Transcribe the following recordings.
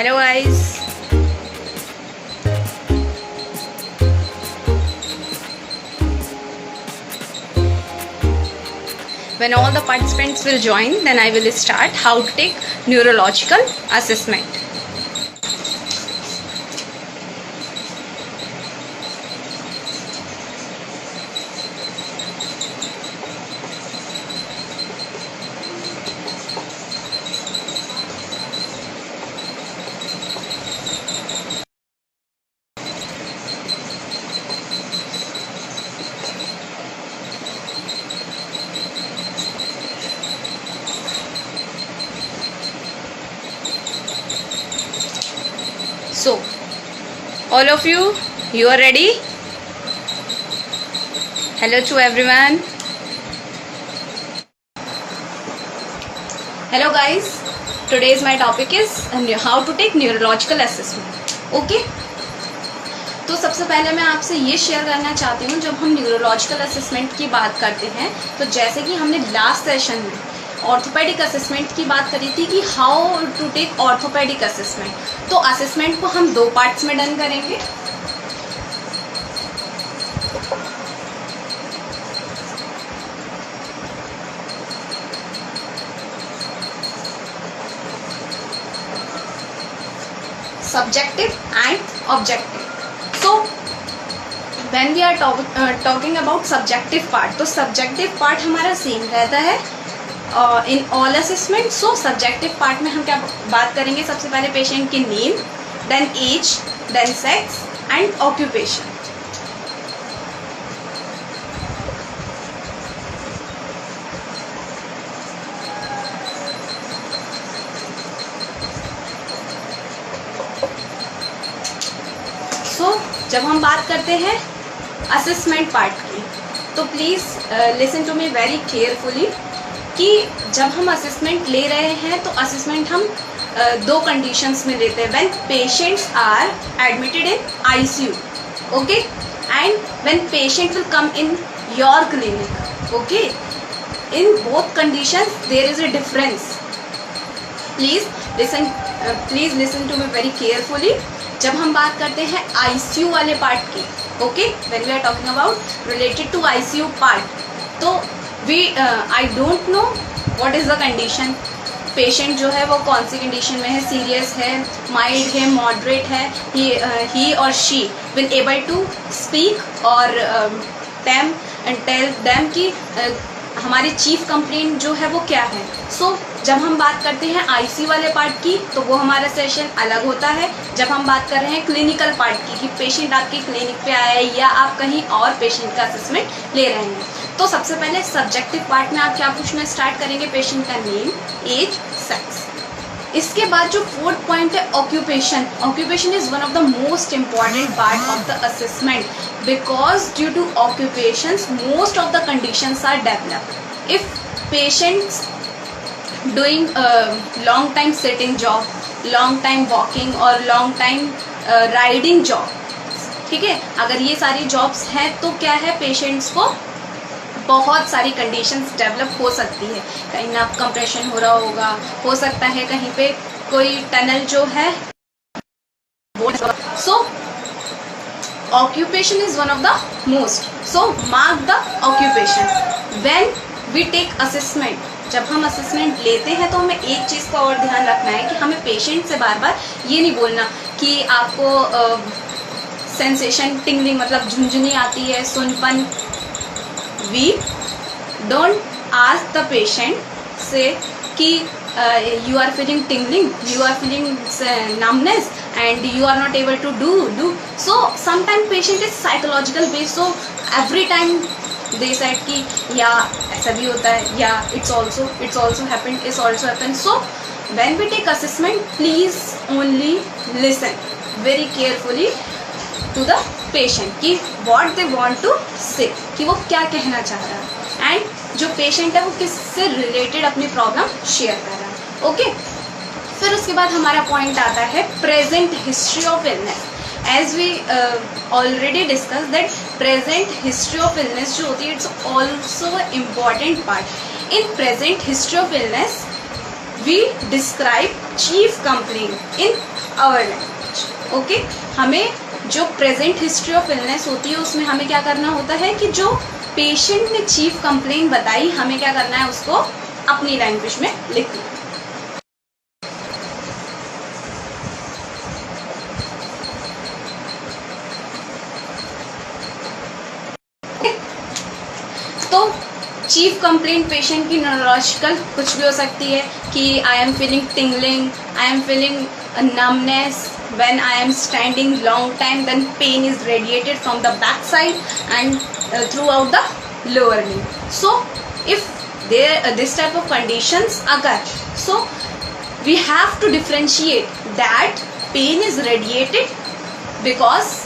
Hello guys. When all the participants will join, then I will start how to take neurological assessment. So, all of you are ready? Hello to everyone. Hello guys. Today's my topic is how to take neurological assessment. Okay? तो सबसे पहले मैं आपसे ये share करना चाहती हूँ, जब हम न्यूरोलॉजिकल असेसमेंट की बात करते हैं तो जैसे कि हमने लास्ट सेशन में ऑर्थोपेडिक असेसमेंट की बात करी थी कि how to take orthopaedic assessment, तो असेसमेंट को हम दो पार्ट्स में डन करेंगे. Subjective and objective. So when we are talking about subjective part, तो सब्जेक्टिव पार्ट हमारा सेम रहता है in all assessment. So subjective part में हम क्या बात करेंगे? सबसे पहले पेशेंट की name, then age, then sex and occupation. So जब हम बात करते हैं असेसमेंट पार्ट की, तो please listen to me very carefully कि जब हम असेसमेंट ले रहे हैं तो असेसमेंट हम दो कंडीशंस में लेते हैं. When patients are admitted in ICU, okay, and when patient will come in your clinic, okay. In both conditions there is a difference. Please listen to me very carefully. जब हम बात करते हैं आईसीयू वाले part की, okay, when we are talking about related to ICU part, तो I don't know what is the condition. Patient जो है वो कौन सी कंडीशन में है, सीरियस है, माइल्ड है, मॉडरेट है, he or she will able to speak और टेल देम कि हमारी चीफ कंप्लेंट जो है वो क्या है. सो जब हम बात करते हैं आईसीयू वाले पार्ट की, तो वो हमारा सेशन अलग होता है. जब हम बात कर रहे हैं क्लिनिकल पार्ट की कि पेशेंट आपकी क्लिनिक पे आया है या आप कहीं और पेशेंट का असेसमेंट ले रहे हैं, तो सबसे पहले सब्जेक्टिव पार्ट में आप क्या पूछना स्टार्ट करेंगे? पेशेंट का नेम, एज, सेक्स. इसके बाद जो फोर्थ पॉइंट है occupation. Occupation is one of the most important part of the assessment, because due to occupations most of the conditions are developed. If patients doing long time sitting job, long time walking और long time riding job, ठीक है, अगर ये सारी jobs हैं तो क्या है, पेशेंट्स को बहुत सारी कंडीशंस डेवलप हो सकती है. कहीं ना कंप्रेशन हो रहा होगा, हो सकता है कहीं पे कोई टनल जो है. So occupation is one of the most. So mark the occupation. When we take assessment, जब हम असेसमेंट लेते हैं तो हमें एक चीज़ का और ध्यान रखना है कि हमें पेशेंट से बार बार ये नहीं बोलना कि आपको सेंसेशन, टिंगलिंग मतलब झुंझुनी आती है, सुनपन. We don't ask the patient से कि you are feeling tingling, you are feeling numbness and you are not able to do. So sometimes patient is psychological based, so every time they said कि या ऐसा भी होता है, या it's also happened. So when we take assessment, please only listen very carefully to the patient कि what they want to say, कि वो क्या कहना चाह रहा है, एंड जो पेशेंट है वो किससे रिलेटेड अपनी प्रॉब्लम शेयर कर रहा है. ओके, फिर उसके बाद हमारा पॉइंट आता है present history of illness. As we already discuss that present history of illness जो होती है it's also important part. In present history of illness we describe chief complaint in our language. Okay, हमें जो present history of illness होती है उसमें हमें क्या करना होता है कि जो पेशेंट ने चीफ कंप्लेन बताई हमें क्या करना है, उसको अपनी लैंग्वेज में लिखना। तो चीफ कंप्लेंट पेशेंट की न्यूरोलॉजिकल कुछ भी हो सकती है कि I am feeling tingling, I am feeling numbness when I am standing long time, then pain is radiated from the back side and throughout the lower limb. So if there this type of conditions occur, so we have to differentiate that pain is radiated because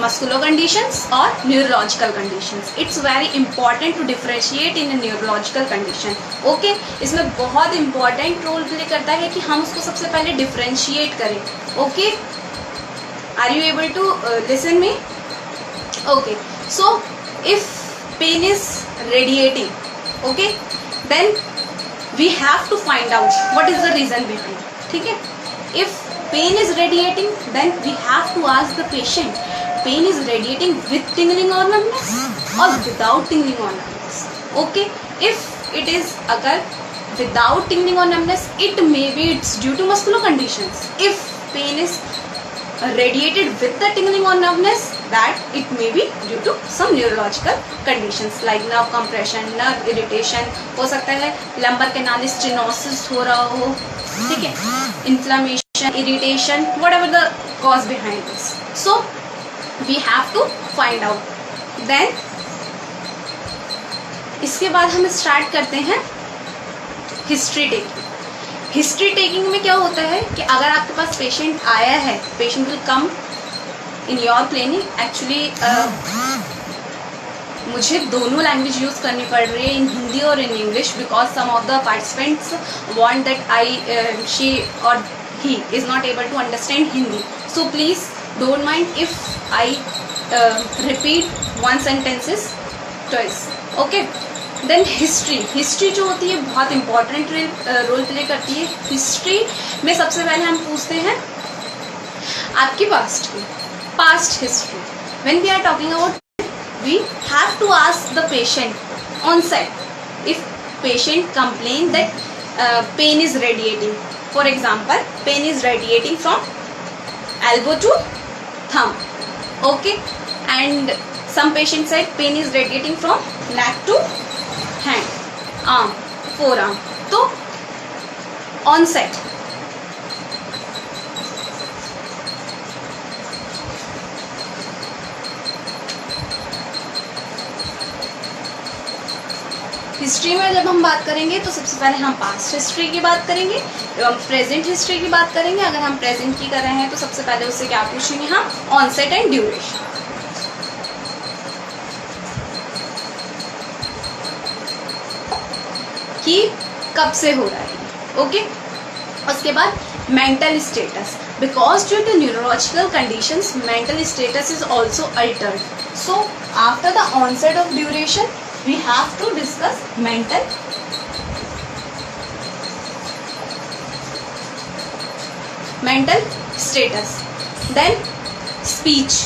muscular conditions or neurological conditions. It's very important to differentiate in a neurological condition. Okay, इसमें बहुत important role play करता है कि हम उसको सबसे पहले differentiate करें. Okay, are you able to listen me? Okay, so if pain is radiating, okay, then we have to find out what is the reason behind. ठीक है, if pain is radiating, then we have to ask the patient, pain is radiating with tingling or numbness or without tingling or numbness. Okay, if it is occur without tingling or numbness, it may be it's due to muscular conditions. If pain is radiated with the tingling or numbness, that it may be due to some neurological conditions like nerve compression, nerve irritation, हो सकता है lumbar canalis stenosis हो रहा हो, ठीक है, inflammation, irritation, whatever the cause behind this. So we have to find out. Then इसके बाद हम स्टार्ट करते हैं हिस्ट्री टेकिंग. हिस्ट्री टेकिंग में क्या होता है कि अगर आपके पास पेशेंट आया है, patient will come in your clinic. Actually मुझे दोनों लैंग्वेज यूज़ करनी पड़ रही है, इन हिंदी और in English, because some of the participants want that I she और he is not able to understand Hindi. So please don't mind if I repeat one sentences twice. Okay, then history जो होती है बहुत important role play करती है. History में सबसे पहले हम पूछते हैं आपकी past history. when we are talking about, we have to ask the patient on set if patient complain that pain is radiating. For example, pain is radiating from elbow to thumb. Okay, and some patient said pain is radiating from neck to hand, arm, forearm. तो onset history में जब हम बात करेंगे तो सबसे पहले हम पास्ट हिस्ट्री की बात करेंगे, जब हम प्रेजेंट हिस्ट्री की बात करेंगे. अगर हम प्रेजेंट की कर रहे हैं तो सबसे पहले उससे क्या पूछेंगे हम, ऑनसेट एंड ड्यूरेशन. कि कब से हो रहा है. ओके, उसके बाद mental status, because due to neurological conditions mental status is also altered. So after the onset of duration we have to discuss mental status. Then speech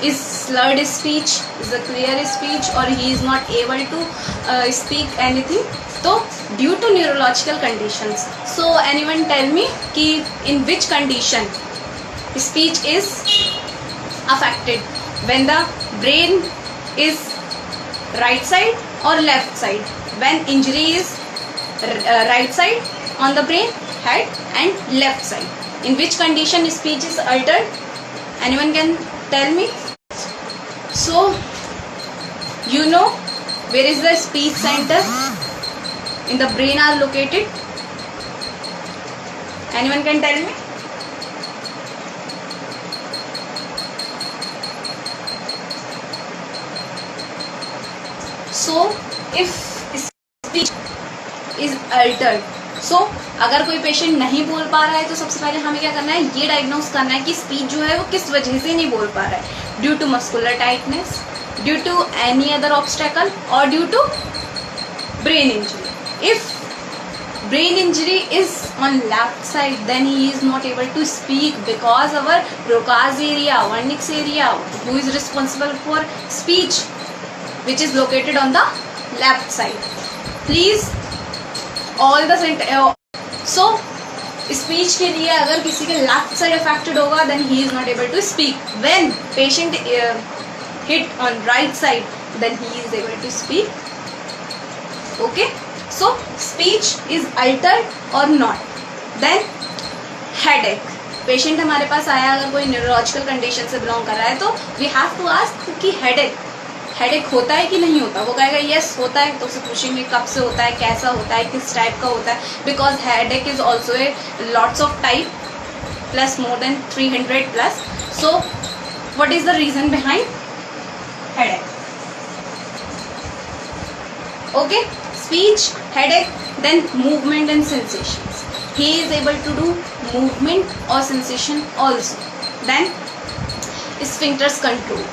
is slurred speech, is a clear speech, or he is not able to speak anything. So due to neurological conditions. So anyone tell me कि in which condition speech is affected, when the brain is right side or left side? When injury is right side on the brain, head, and left side, in which condition speech is altered? Anyone can tell me? So you know where is the speech center in the brain are located? Anyone can tell me? So if speech is altered, so अगर कोई patient नहीं बोल पा रहा है तो सबसे पहले हमें क्या करना है, ये डायग्नोस करना है कि स्पीच जो है वो किस वजह से नहीं बोल पा रहा है. Due to muscular tightness, due to any other obstacle, और due to brain injury. If brain injury is on left side, then he is not able to speak because our Broca's area, Wernicke's area, who is responsible for speech, which is located on the left side. Please all the so speech के लिए अगर किसी के left side affected होगा, then he is not able to speak. When patient hit on right side, then he is able to speak. Okay, so speech is altered or not. Then headache. Patient हमारे पास आया अगर कोई neurological condition से belong कर रहा है, तो we have to ask कि हेडेक होता है कि नहीं होता. वो कहेगा यस होता है, तो उसे पूछेंगे कब से होता है, कैसा होता है, किस टाइप का होता है. Because headache is also a lots of type plus more than 300 plus. So what is the reason behind headache? Okay, speech, headache, then movement and sensations. He is able to do movement or sensation also. Then sphincters control.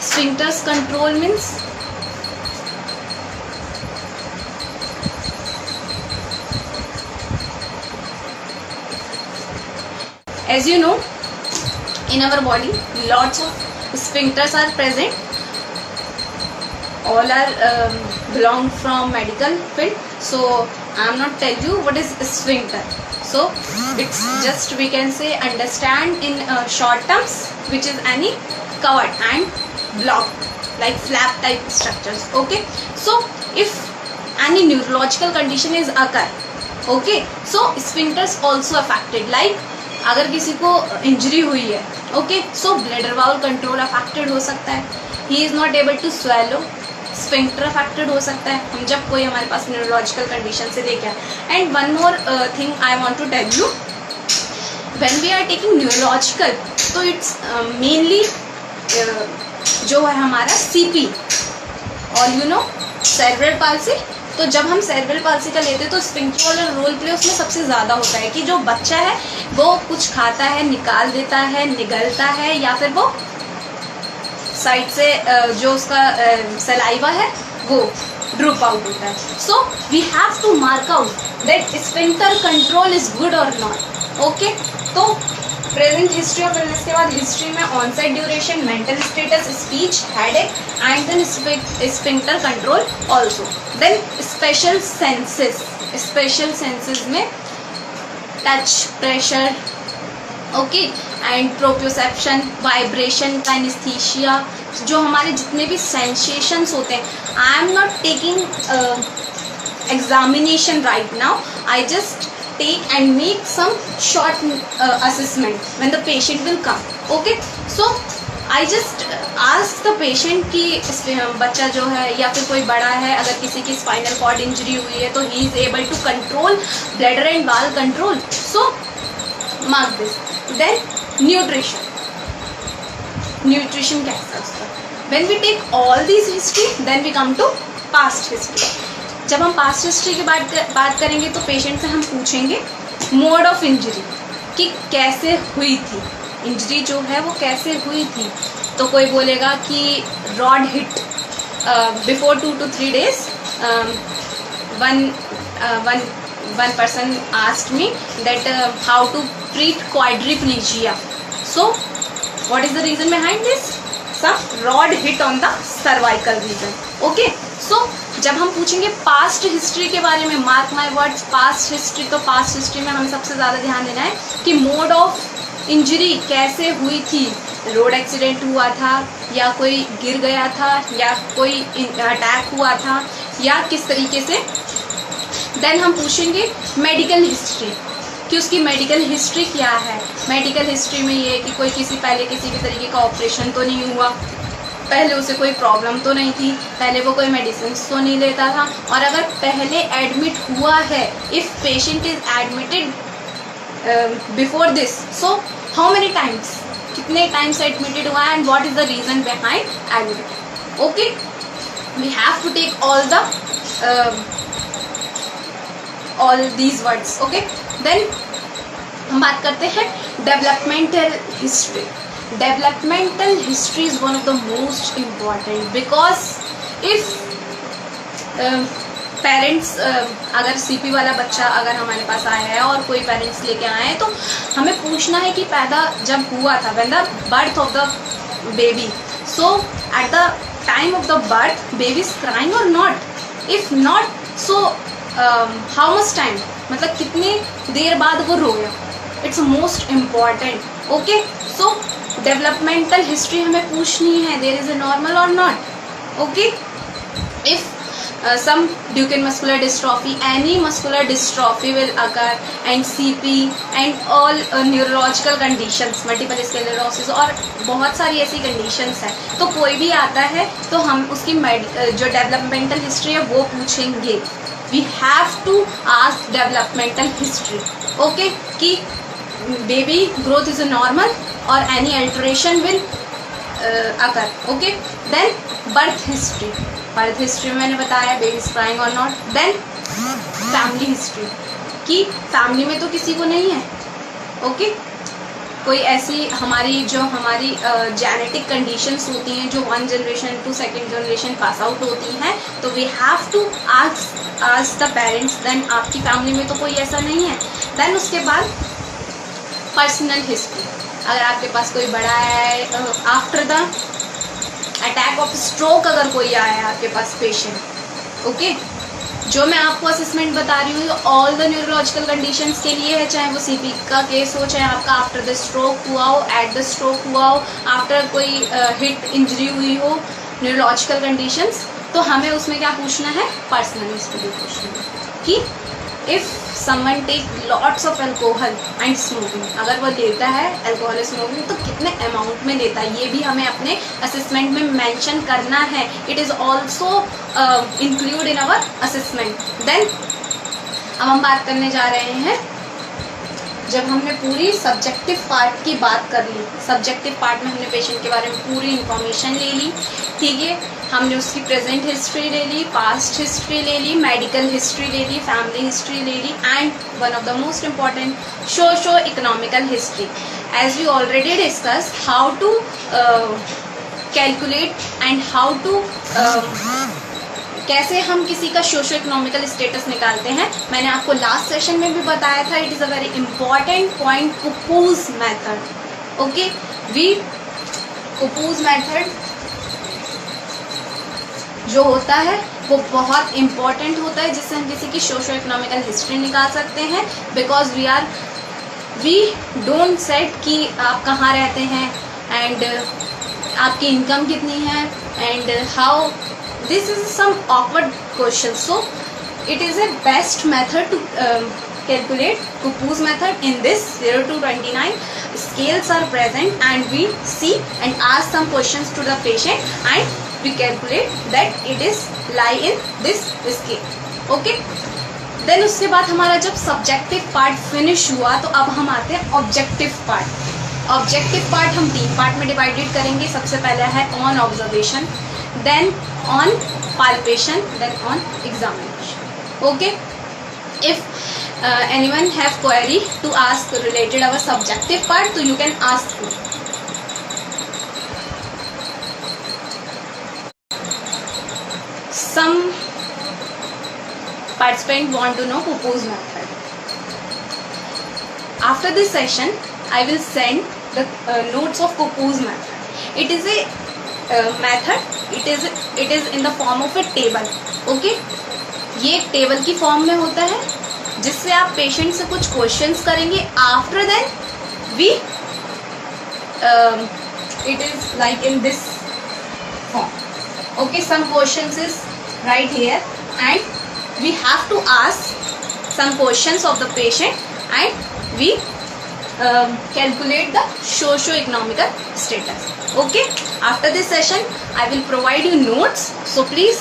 Sphincters control means as you know, in our body lots of sphincters are present. All are belong from medical field, so I am not tell you what is sphincter. So it's just we can say understand in short terms, which is any covered and blocked like flap type structures. Okay, so if any neurological condition is occur, okay, so sphincters also affected. Like अगर किसी को injury हुई है, okay, so bladder valve control affected हो सकता है. He is not able to swallow, sphincter affected हो सकता है. हम जब कोई हमारे पास न्यूरोलॉजिकल कंडीशन से लेके आए. And one more thing I want to tell you, when we are taking neurological, तो इट्स मेनली जो है हमारा सीपी और यू नो सेरेब्रल पाल्सी. तो जब हम सेरेब्रल पाल्सी का लेते हैं तो स्फिंक्टर वाला रोल प्ले उसमें सबसे ज़्यादा होता है कि जो बच्चा है वो कुछ खाता है, निकाल देता है, निगलता है, या फिर वो साइड से जो उसका सलाइवा है वो ड्रूप आउट होता है. So we have to mark out that sphincter control is good और नॉट. ओके, तो प्रेजेंट हिस्ट्री ऑफ इलनेस के बाद हिस्ट्री में onset duration, mental status, speech, headache and then sphincter control also. Then special senses. Special senses में touch, pressure, okay, and proprioception, vibration, kinaesthesia, जो हमारे जितने भी सेंसेशंस होते हैं. I am not taking examination right now, I just take and make some short assessment when the patient will come. Okay, so I just ask the patient कि बच्चा जो है या फिर कोई बड़ा है, अगर किसी की स्पाइनल कॉर्ड इंजरी हुई है तो he is able to control bladder and bowel control. So mark this. Then nutrition. Nutrition कैसा है उसका? When we take all these history, then we come to past history. जब हम past history की बात करेंगे तो पेशेंट से हम पूछेंगे मोड ऑफ इंजरी कि कैसे हुई थी, इंजरी जो है वो कैसे हुई थी. तो कोई बोलेगा कि rod hit before 2 to 3 days. One person asked me that how to treat quadriplegia. So what is the reason behind this? Some rod hit on the cervical region. Okay, so जब हम पूछेंगे पास्ट हिस्ट्री के बारे में, mark my words, past history, तो past history में हमें सबसे ज़्यादा ध्यान देना है कि मोड ऑफ इंजरी कैसे हुई थी. रोड एक्सीडेंट हुआ था, या कोई गिर गया था, या कोई अटैक हुआ था, या किस तरीके से. देन हम पूछेंगे मेडिकल हिस्ट्री कि उसकी मेडिकल हिस्ट्री क्या है. मेडिकल हिस्ट्री में ये कि कोई पहले किसी भी तरीके का ऑपरेशन तो नहीं हुआ, पहले उसे कोई प्रॉब्लम तो नहीं थी, पहले वो कोई मेडिसिन तो नहीं लेता था. और अगर पहले एडमिट हुआ है, if patient is admitted before this, so how many times, कितने टाइम्स एडमिटेड हुआ है, and what is the reason behind admit. Okay, we have to take all these words. Okay, then हम बात करते हैं developmental history. Developmental history is one of the most important, because if parents अगर CP वाला बच्चा अगर हमारे पास आया है और कोई पेरेंट्स लेके आए हैं, तो हमें पूछना है कि पैदा जब हुआ था, when the birth of the baby, so at the time of the birth baby is crying और not, if not so how much time, मतलब कितनी देर बाद वो रोया, it's most important. Okay, so developmental history हमें पूछनी है, देयर इज ए नॉर्मल और not. Okay, if some Duchenne muscular dystrophy, any muscular dystrophy will occur, and CP and all neurological conditions, multiple sclerosis और बहुत सारी ऐसी conditions हैं, तो कोई भी आता है तो हम उसकी जो developmental history है वो पूछेंगे। We have to ask developmental history, okay, कि baby growth is normal or any alteration will occur, okay। Then birth history, birth history में मैंने बताया बेबी इज क्राइंग और नॉट। देन फैमिली हिस्ट्री, कि family में तो किसी को नहीं है, ओके, कोई ऐसी हमारी जेनेटिक कंडीशंस होती हैं जो 1 generation to 2nd generation pass out होती हैं, तो we have to ask the parents, then आपकी फैमिली में तो कोई ऐसा नहीं है। देन उसके बाद पर्सनल हिस्ट्री, अगर आपके पास कोई बड़ा है, after the attack of stroke अगर कोई आया है आपके पास पेशेंट, ओके, जो मैं आपको असेसमेंट बता रही हूँ ऑल द न्यूरोलॉजिकल कंडीशंस के लिए है, चाहे वो सीपी का केस हो, चाहे आपका आफ्टर द स्ट्रोक हुआ हो, एट द स्ट्रोक हुआ हो, आफ्टर कोई हिट इंजरी हुई हो, न्यूरोलॉजिकल कंडीशंस, तो हमें उसमें क्या पूछना है, पर्सनल हिस्ट्री पूछना है कि if someone take lots of alcohol and smoking, अगर वो लेता है अल्कोहल स्मोकिंग तो कितने अमाउंट में लेता है, ये भी हमें अपने असेसमेंट में मेंशन करना है। It is also include in our assessment. Then अब हम बात करने जा रहे हैं, जब हमने पूरी सब्जेक्टिव पार्ट की बात कर ली, सब्जेक्टिव पार्ट में हमने पेशेंट के बारे में पूरी इंफॉर्मेशन ले ली, ठीक है, हमने उसकी प्रेजेंट हिस्ट्री ले ली, पास्ट हिस्ट्री ले ली, मेडिकल हिस्ट्री ले ली, फैमिली हिस्ट्री ले ली, and one of the most important socio economical history. As you already discuss how to calculate and how to कैसे हम किसी का सोशो इकोनॉमिकल स्टेटस निकालते हैं, मैंने आपको लास्ट सेशन में भी बताया था। It is a very important point, कुपूज मेथड, ओके, वी कुपूज मेथड जो होता है वो बहुत इम्पॉर्टेंट होता है, जिससे हम किसी की सोशो इकोनॉमिकल हिस्ट्री निकाल सकते हैं, बिकॉज वी डोंट सेट कि आप कहाँ रहते हैं एंड आपकी इनकम कितनी है and how, this is some awkward question, so it is a best method to calculate Kupu's method. In this 0 to 29 scales are present and we see and ask some questions to the patient and we calculate that it is lie in this scale, okay। then उसके बाद हमारा जब subjective part finish हुआ तो अब हम आते हैं ऑब्जेक्टिव पार्ट। ऑब्जेक्टिव पार्ट हम 3 पार्ट में डिवाइडेड करेंगे। सबसे पहले है on observation, then on palpation, then on examination, okay। if anyone have query to ask related our subjective part, so you can ask me। some participant want to know Kupu's method. After this session I will send the notes of Kupu's method. It is a method, it is in the form of a table, okay। ये एक table की form में होता है जिससे आप patient से कुछ क्वेश्चंस करेंगे। After then we it is like in this form, okay। some questions is right here and we have to ask some questions of the patient and we calculate the socio-economical status, okay। after this session I will provide you notes, so please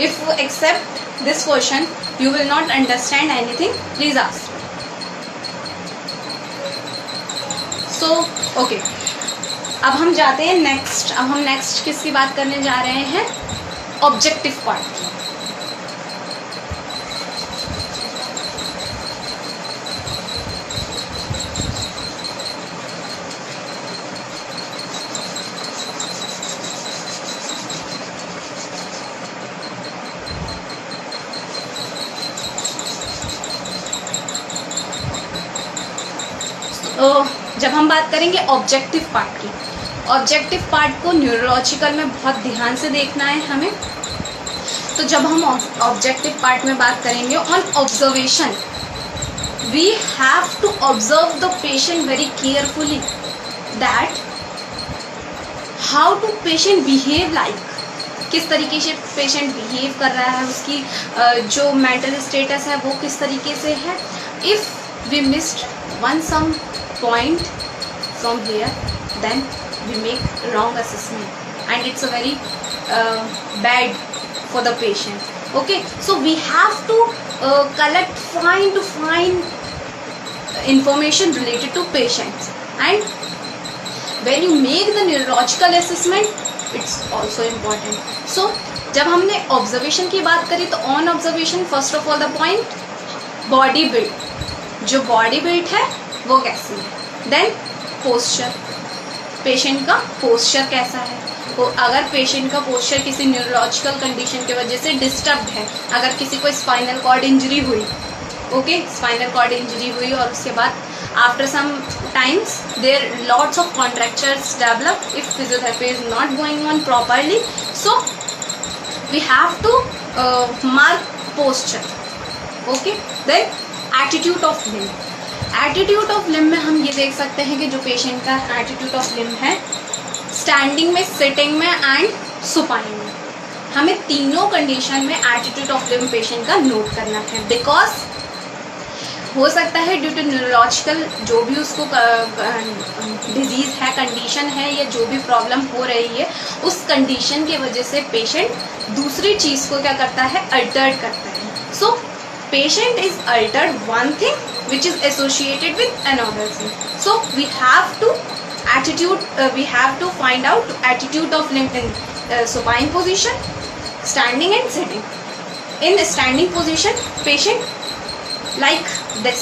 if you accept this question you will not understand anything, please ask। so okay, अब हम जाते हैं next. अब हम next किसकी बात करने जा रहे हैं, ऑब्जेक्टिव पार्ट की। जब हम बात करेंगे ऑब्जेक्टिव पार्ट की, ऑब्जेक्टिव पार्ट को न्यूरोलॉजिकल में बहुत ध्यान से देखना है हमें। तो जब हम ऑब्जेक्टिव पार्ट में बात करेंगे on observation, we have to observe the patient very carefully that how to patient behave like, किस तरीके से पेशेंट बिहेव कर रहा है, उसकी जो मेंटल स्टेटस है वो किस तरीके से है। If we missed one some point from here then we make wrong assessment and it's a very bad for the patient. Okay, so we have to collect fine information related to patients, and when you make the neurological assessment it's also important. So जब हमने observation की बात करी तो on observation first of all the point body build, जो body build है वो कैसी है, then posture, पेशेंट का पोस्चर कैसा है। तो अगर पेशेंट का पोस्चर किसी न्यूरोलॉजिकल कंडीशन की वजह से डिस्टर्ब्ड है, अगर किसी को स्पाइनल कॉर्ड इंजरी हुई, ओके, स्पाइनल कॉर्ड इंजरी हुई और उसके बाद after some times there lots of contractures develop if physiotherapy is not going on properly, so we have to mark posture, okay. Then attitude of limb, attitude of limb में हम ये देख सकते हैं कि जो पेशेंट का एटीट्यूड ऑफ लिम्ब है स्टैंडिंग में, सिटिंग में एंड सुपाइन में, हमें तीनों कंडीशन में एटीट्यूड ऑफ लिम्ब पेशेंट का नोट करना है। बिकॉज हो सकता है ड्यू टू न्यूरोलॉजिकल जो भी उसको डिजीज़ है, कंडीशन है, या जो भी प्रॉब्लम हो रही है उस कंडीशन की वजह से पेशेंट दूसरी चीज़ को क्या करता है, अल्टर्ड करता है। So patient is Altered one thing which is associated with another thing. So we have to we have to find out attitude of limb in supine position, standing and sitting. In standing position, patient like this.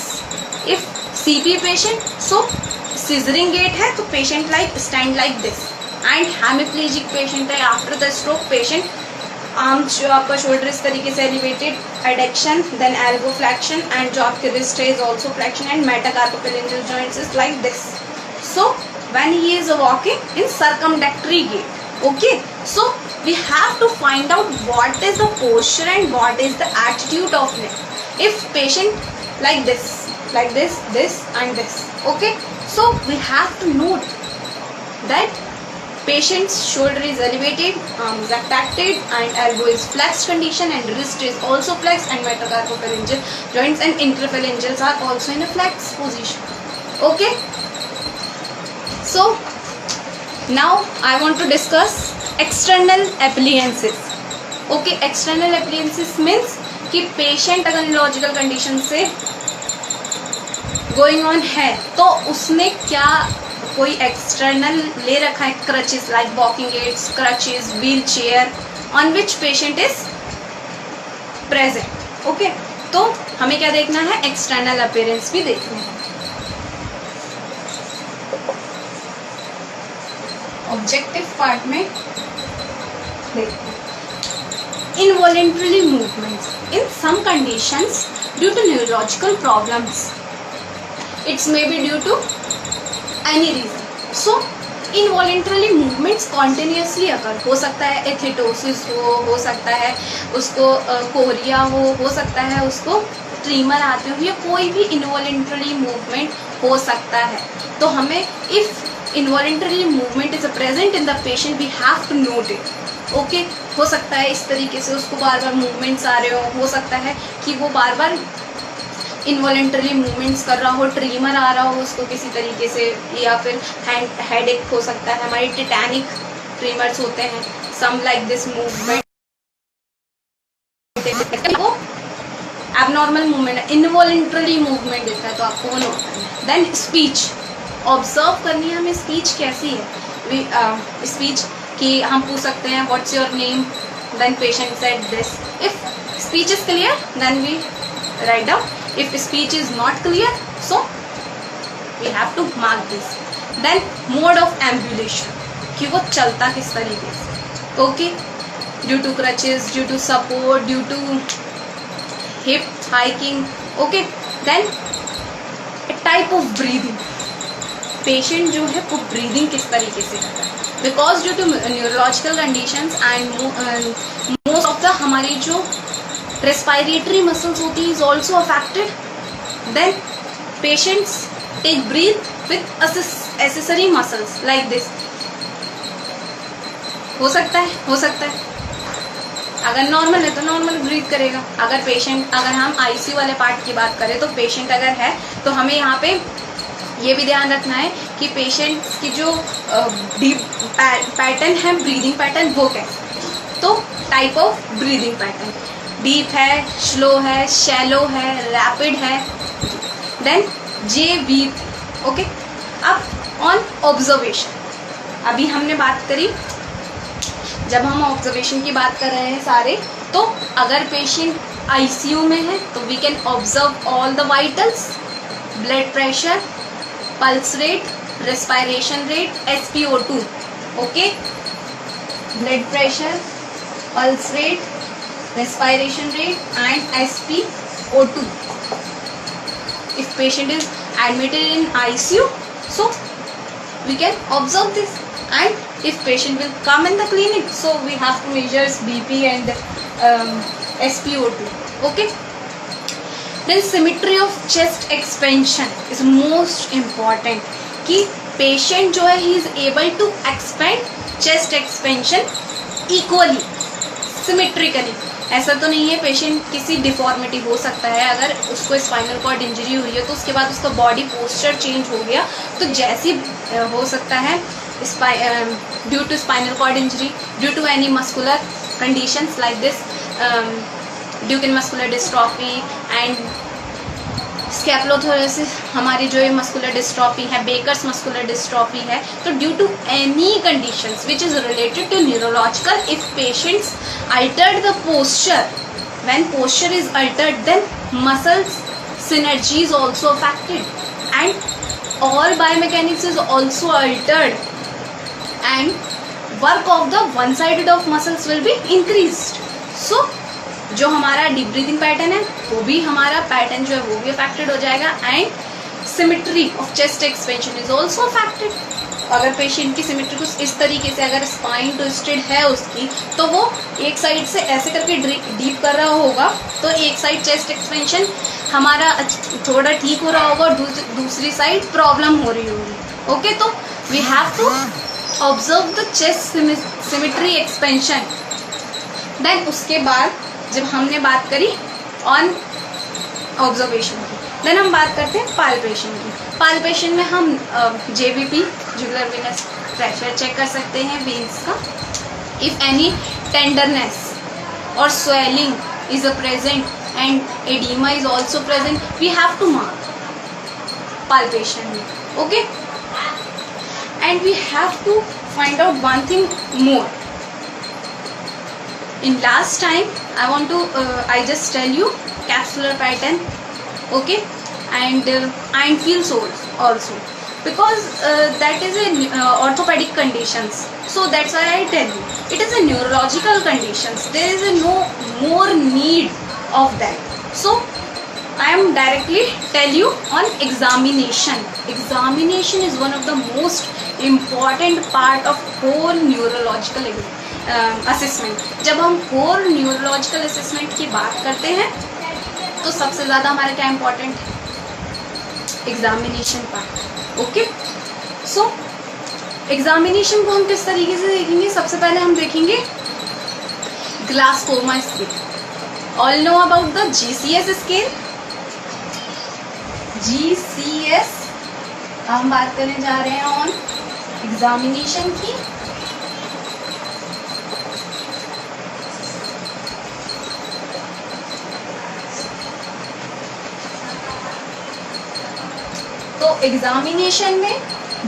If CP patient, so scissoring gait है तो patient like stand like this. And hemiplegic patient है, after the stroke patient arm जो आपका shoulder इस तरीके से elevated, adduction, then elbow flexion, and जो आपके रिस्ट है is also flexion, and metacarpophalangeal joints is like this. So when he is walking in circumductory gait, okay. So we have to find out what is the posture and what is the attitude of limb. If patient like this, this and this, okay. So we have to note that patient's shoulder is elevated, arms abducted, and elbow is flexed condition, and wrist is also flexed, and metacarpopharyngeal joints and interphalangeals are also in a flexed position, okay. So now I want to discuss external appliances, okay. External appliances means कि patient अगर neurological condition से going on है तो उसने क्या कोई external ले रखा है, crutches like walking aids, crutches, wheelchair on which patient is present, okay. तो हमें क्या देखना है, एक्सटर्नल अपीयरेंस भी देखना है. ऑब्जेक्टिव पार्ट में देखते हैं involuntary movements in some conditions due to neurological problems. It may be due to any reason. So involuntary movements continuously occur. हो सकता है एथिटोसिस हो सकता है उसको कोरिया हो सकता है उसको ट्रीमर आते हो, या कोई भी involuntary movement हो सकता है. तो हमें if involuntary movement is present in the patient, we have to note it. Okay हो सकता है इस तरीके से उसको बार बार मूवमेंट्स आ रहे हो सकता है कि वो बार बार इनवॉलेंटरली मूवमेंट्स कर रहा हो, ट्रीमर आ रहा हो उसको किसी तरीके से, या फिर हेडेक हो सकता है. हमारे टिटैनिक ट्रीमर्स होते हैं, सम लाइक दिस मूवमेंट, वो एबनॉर्मल मूवमेंट, इनवॉलेंटरली मूवमेंट देता है तो आपको वो नोट करना है. देन स्पीच ऑब्जर्व करनी है हमें, स्पीच कैसी है. स्पीच कि हम पूछ सकते हैं what's your name, then patient said this. If speech is clear then we write down. If speech is not clear so we have to mark this. Then mode of ambulation, कि वो चलता किस तरीके से, ओके. Due to crutches, due to support, due to hip hiking, okay. Then type of breathing, patient जो है वो ब्रीदिंग किस तरीके से करता है, because due to neurological conditions and most of the हमारी जो रेस्पिरेटरी मसल्स होती है is also affected, then patients take breath with accessory muscles like this. हो सकता है अगर नॉर्मल है तो नॉर्मल ब्रीथ करेगा। अगर हम आईसीयू वाले पार्ट की बात करें तो पेशेंट अगर है तो हमें यहाँ पे ये भी ध्यान रखना है कि पेशेंट्स की जो डीप पैटर्न है, ब्रीदिंग पैटर्न, वो कैसे, तो type of breathing pattern deep है, स्लो है, शैलो है, रैपिड है, देन JV। ओके, अब ऑन ऑब्जर्वेशन अभी हमने बात करी, जब हम ऑब्जर्वेशन की बात कर रहे हैं सारे, तो अगर पेशेंट आईसीयू में है तो we can observe all the vitals, blood pressure, pulse rate, respiration rate, SpO2, okay, blood pressure, pulse rate, respiration rate and SpO2. If patient is admitted in ICU, so we can observe this, and if patient will come in the clinic, so we have to measure BP and SpO2. Okay. Then symmetry of chest expansion is most important. कि patient जो है he is able to expand chest expansion equally, symmetrically. ऐसा तो नहीं है patient किसी deformity हो सकता है, अगर उसको स्पाइनल कॉर्ड इंजरी हुई है तो उसके बाद उसका बॉडी पोस्चर चेंज हो गया, तो जैसी हो सकता है due to spinal cord injury, due to any muscular conditions like this, Duchenne muscular dystrophy and scapulothoracic, हमारी जो ये मस्कुलर डिस्ट्रॉफी है, बेकर्स मस्कुलर डिस्ट्रॉफी है, तो due to any conditions which is related to neurological, if patients altered the posture, when posture is altered then muscles synergy is also affected and all biomechanics is also altered and work of the one sided of muscles will be increased. So जो हमारा deep breathing pattern है वो भी, हमारा pattern जो है वो भी अफेक्टेड हो जाएगा and symmetry of chest expansion is also affected. अगर पेशेंट की सिमेट्री कुछ इस तरीके से, अगर स्पाइन ट्विस्टेड है उसकी, तो वो एक साइड से ऐसे करके डीप कर रहा होगा तो एक साइड चेस्ट एक्सपेंशन हमारा थोड़ा ठीक हो रहा होगा और दूसरी साइड प्रॉब्लम हो रही होगी। ओके, तो we have to observe the chest symmetry expansion. Then उसके बाद जब हमने बात करी ऑन ऑब्जर्वेशन की, देन हम बात करते हैं पाल्पेशन की। पाल्पेशन में हम JVP, jugular venous pressure check कर सकते हैं वेन्स का। इफ एनी टेंडरनेस और swelling is present and oedema is also present, we have to mark palpation में। Okay, and we have to find out one thing more. In last time I just tell you capsular pattern, okay, and field soles also, because that is a orthopedic conditions, so that's why I tell you it is a neurological conditions, there is no more need of that. So I am directly tell you on examination. Examination is one of the most important part of whole neurological assessment. जब हम core neurological assessment की बात करते हैं तो सबसे ज़्यादा हमारा क्या इम्पोर्टेंट है, एग्जामिनेशन पार्ट। ओके, सो एग्जामिनेशन को हम किस तरीके से देखेंगे, सबसे पहले हम देखेंगे Glasgow coma scale. All know about the GCS scale. GCS हम बात करने जा रहे हैं ऑन एग्जामिनेशन की। तो एग्जामिनेशन में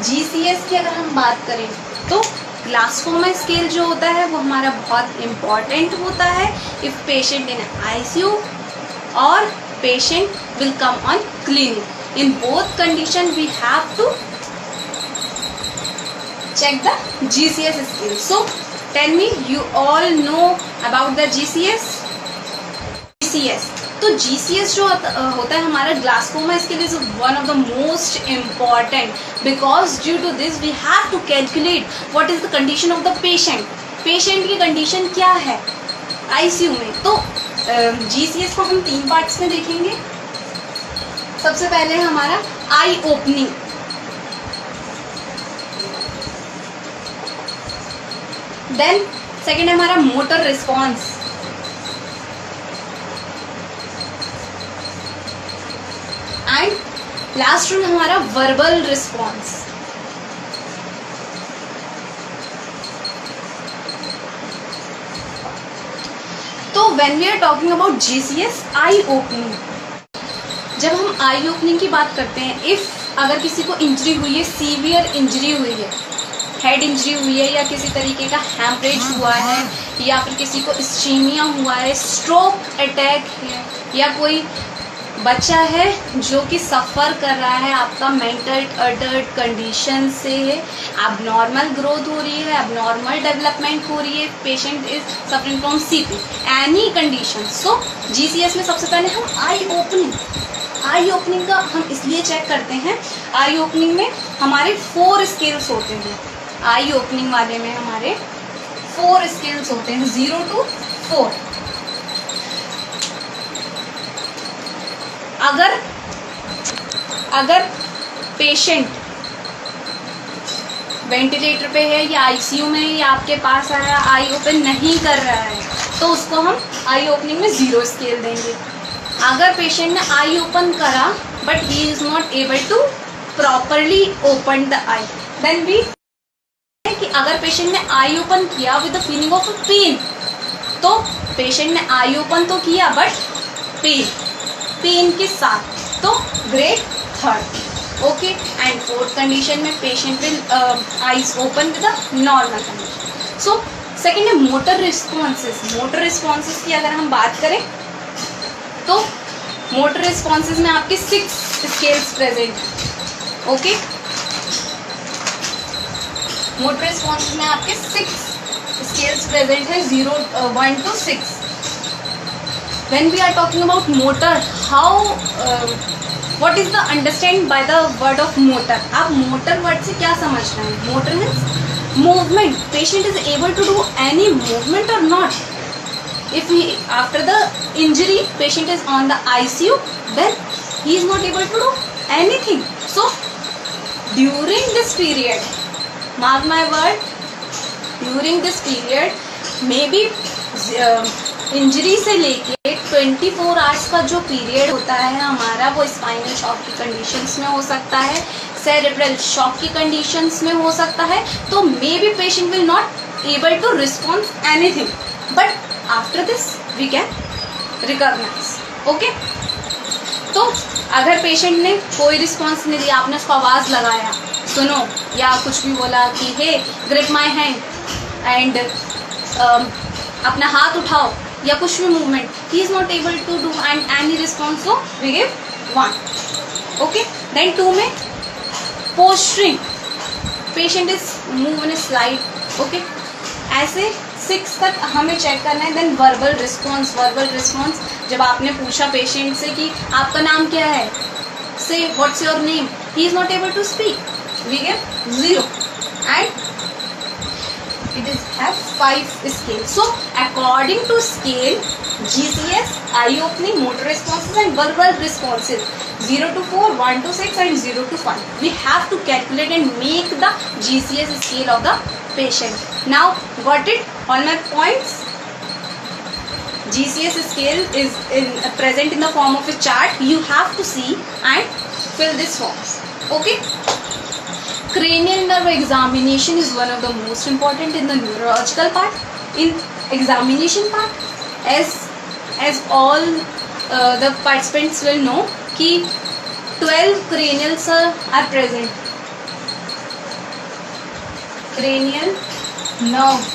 GCS की अगर हम बात करें तो ग्लासकोमा स्केल जो होता है वो हमारा बहुत इम्पॉर्टेंट होता है। इफ पेशेंट इन ICU और patient will come on clinic, in both condition we have to check the GCS scale. So tell me, you all know about the GCS? GCS तो GCS जो होता है हमारा Glasgow coma, इसके लिए one of the most important, because due to this we have to calculate what is the condition of the patient. Patient की कंडीशन क्या है ICU में। तो GCS को हम 3 पार्ट्स में देखेंगे। सबसे पहले हमारा आई ओपनिंग, देन सेकेंड है हमारा motor response, and last one हमारा वर्बल रिस्पॉन्स। तो when we are talking about GCS eye opening, जब हम आई ओपनिंग की बात करते हैं, इफ़ अगर किसी को इंजरी हुई है, सीवियर इंजरी हुई है, हेड इंजरी हुई है, या किसी तरीके का हैमरेज हुआ है, या फिर किसी को इस्चीमिया हुआ है, स्ट्रोक अटैक है, या कोई बच्चा है जो कि सफ़र कर रहा है आपका मेंटल अडल्ट कंडीशन से है, एबनॉर्मल ग्रोथ हो रही है, एबनॉर्मल डेवलपमेंट हो रही है, patient is suffering from CP, any condition. So GCS में सबसे पहले हम आई ओपनिंग का हम इसलिए चेक करते हैं। आई ओपनिंग में हमारे 4 स्केल्स होते हैं। आई ओपनिंग वाले में हमारे 4 स्केल्स होते हैं, 0 to 4। अगर पेशेंट वेंटिलेटर पे है या ICU में, या आपके पास आया आई ओपन नहीं कर रहा है, तो उसको हम आई ओपनिंग में 0 स्केल देंगे। अगर पेशेंट ने आई ओपन करा but he is not able to properly open the eye, then we कि अगर पेशेंट ने आई ओपन किया with the feeling of pain, तो पेशेंट ने आई ओपन तो किया बट पेन के साथ, तो grade 3rd। Okay, and 4th condition में patient will eyes open with the normal condition. So second है मोटर रिस्पॉन्सेस। मोटर रिस्पॉन्सेस की अगर हम बात करें, तो मोटर रिस्पॉन्सेस में आपके 6 स्केल्स प्रेजेंट हैं। ओके, मोटर रिस्पॉन्सेस में आपके 6 स्केल्स प्रेजेंट है, 0, 1 to 6। When we are talking about motor, what is the understand by the word of motor? आप motor word से क्या समझ रहे हैं? Motor means movement. Patient is able to do any movement or not. If he after the injury patient is on the ICU, then he is not able to do anything. So during this period, mark my word, during this period maybe injury से लेके 24 hours का जो period होता है हमारा, वो spinal shock की conditions में हो सकता है, सेरेब्रल शॉक की कंडीशंस में हो सकता है। तो maybe patient will not able to respond anything, but after this we can recognise. Okay, तो अगर पेशेंट ने कोई रिस्पॉन्स नहीं दिया, आपने उसको आवाज़ लगाया, सुनो, या कुछ भी बोला कि hey grip my hand and अपना हाथ उठाओ, या कुछ भी movement, he is not able to do and any response, so we give 1। Okay, then 2 में posturing, patient is move in slide. Okay, ऐसे 6 तक हमें चेक करना है। Then verbal response. Verbal response, जब आपने पूछा पेशेंट से कि आपका नाम क्या है, से what's your name, he is not able to speak, we give 0 and it is have 5 scales. So according to scale, GCS, eye opening, motor responses and verbal responses, 0 to 4, 1 to 6 and 0 to 5. We have to calculate and make the GCS scale of the patient. Now got it? All my points. GCS scale is present in the form of a chart. You have to see and fill this forms. Okay. Cranial nerve examination is one of the most important in the neurological part. In examination part, as all the participants will know, कि 12 cranials are present. Cranial nerve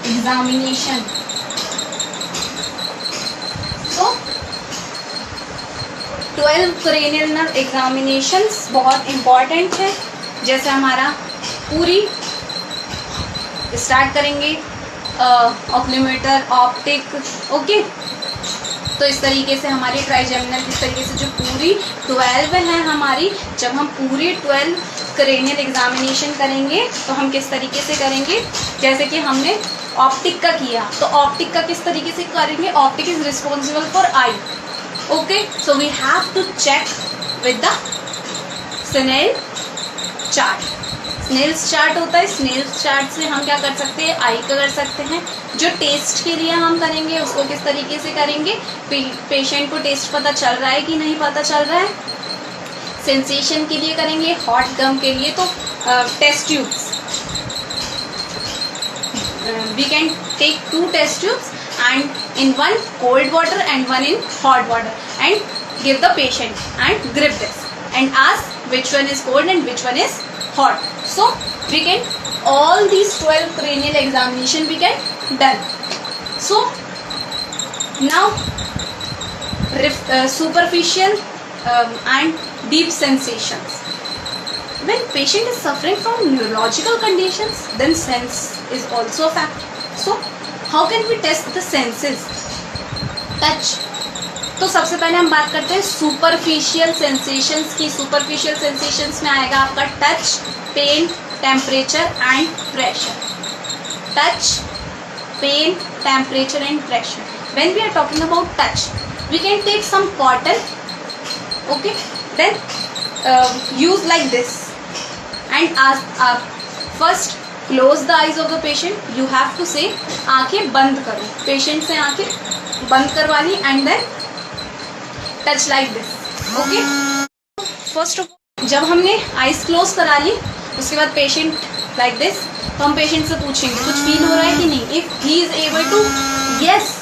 examination. So 12 cranial nerve examinations बहुत important है। जैसे हमारा पूरी start करेंगे ऑक्यूलोमीटर, optic. Okay, तो इस तरीके से हमारी ट्राइजेमिनल, इस तरीके से जो पूरी 12 है हमारी, जब हम पूरी 12 क्रेनियल एग्जामिनेशन करेंगे तो हम किस तरीके से करेंगे, जैसे कि हमने ऑप्टिक का किया, तो ऑप्टिक का किस तरीके से करेंगे, optic is responsible for eye, okay. So we have to check with the Snell chart. Snell's chart होता है, स्नेल्स चार्ट से हम क्या कर सकते हैं, आई का कर सकते हैं। जो टेस्ट के लिए हम करेंगे उसको किस तरीके से करेंगे, पेशेंट को टेस्ट पता चल रहा है कि नहीं पता चल रहा है। सेंसेशन के लिए करेंगे, हॉट गम के लिए तो test tubes, we can take 2 test tubes and in one cold water and one in hot water and give the patient and grip this and ask which one is cold and which one is hot. So we can all these 12 cranial examination we can done. So now superficial and deep sensations. When patient is suffering from neurological conditions, then sense is also a factor. So how can we test the senses? Touch. तो सबसे पहले हम बात करते हैं superficial sensations की। Superficial sensations में आएगा आपका touch, pain, temperature and pressure. Touch, pain, temperature and pressure. When we are talking about touch, we can take some cotton, okay, then use like this and आज first close the eyes of the patient, you have to say आंखें बंद करो, patient से आंखें बंद करवा ली and then touch like this, okay. First of all जब हमने आइज क्लोज करा ली उसके बाद पेशेंट लाइक दिस, तो हम पेशेंट से पूछेंगे कुछ फील हो रहा है कि नहीं। If he is able to, yes,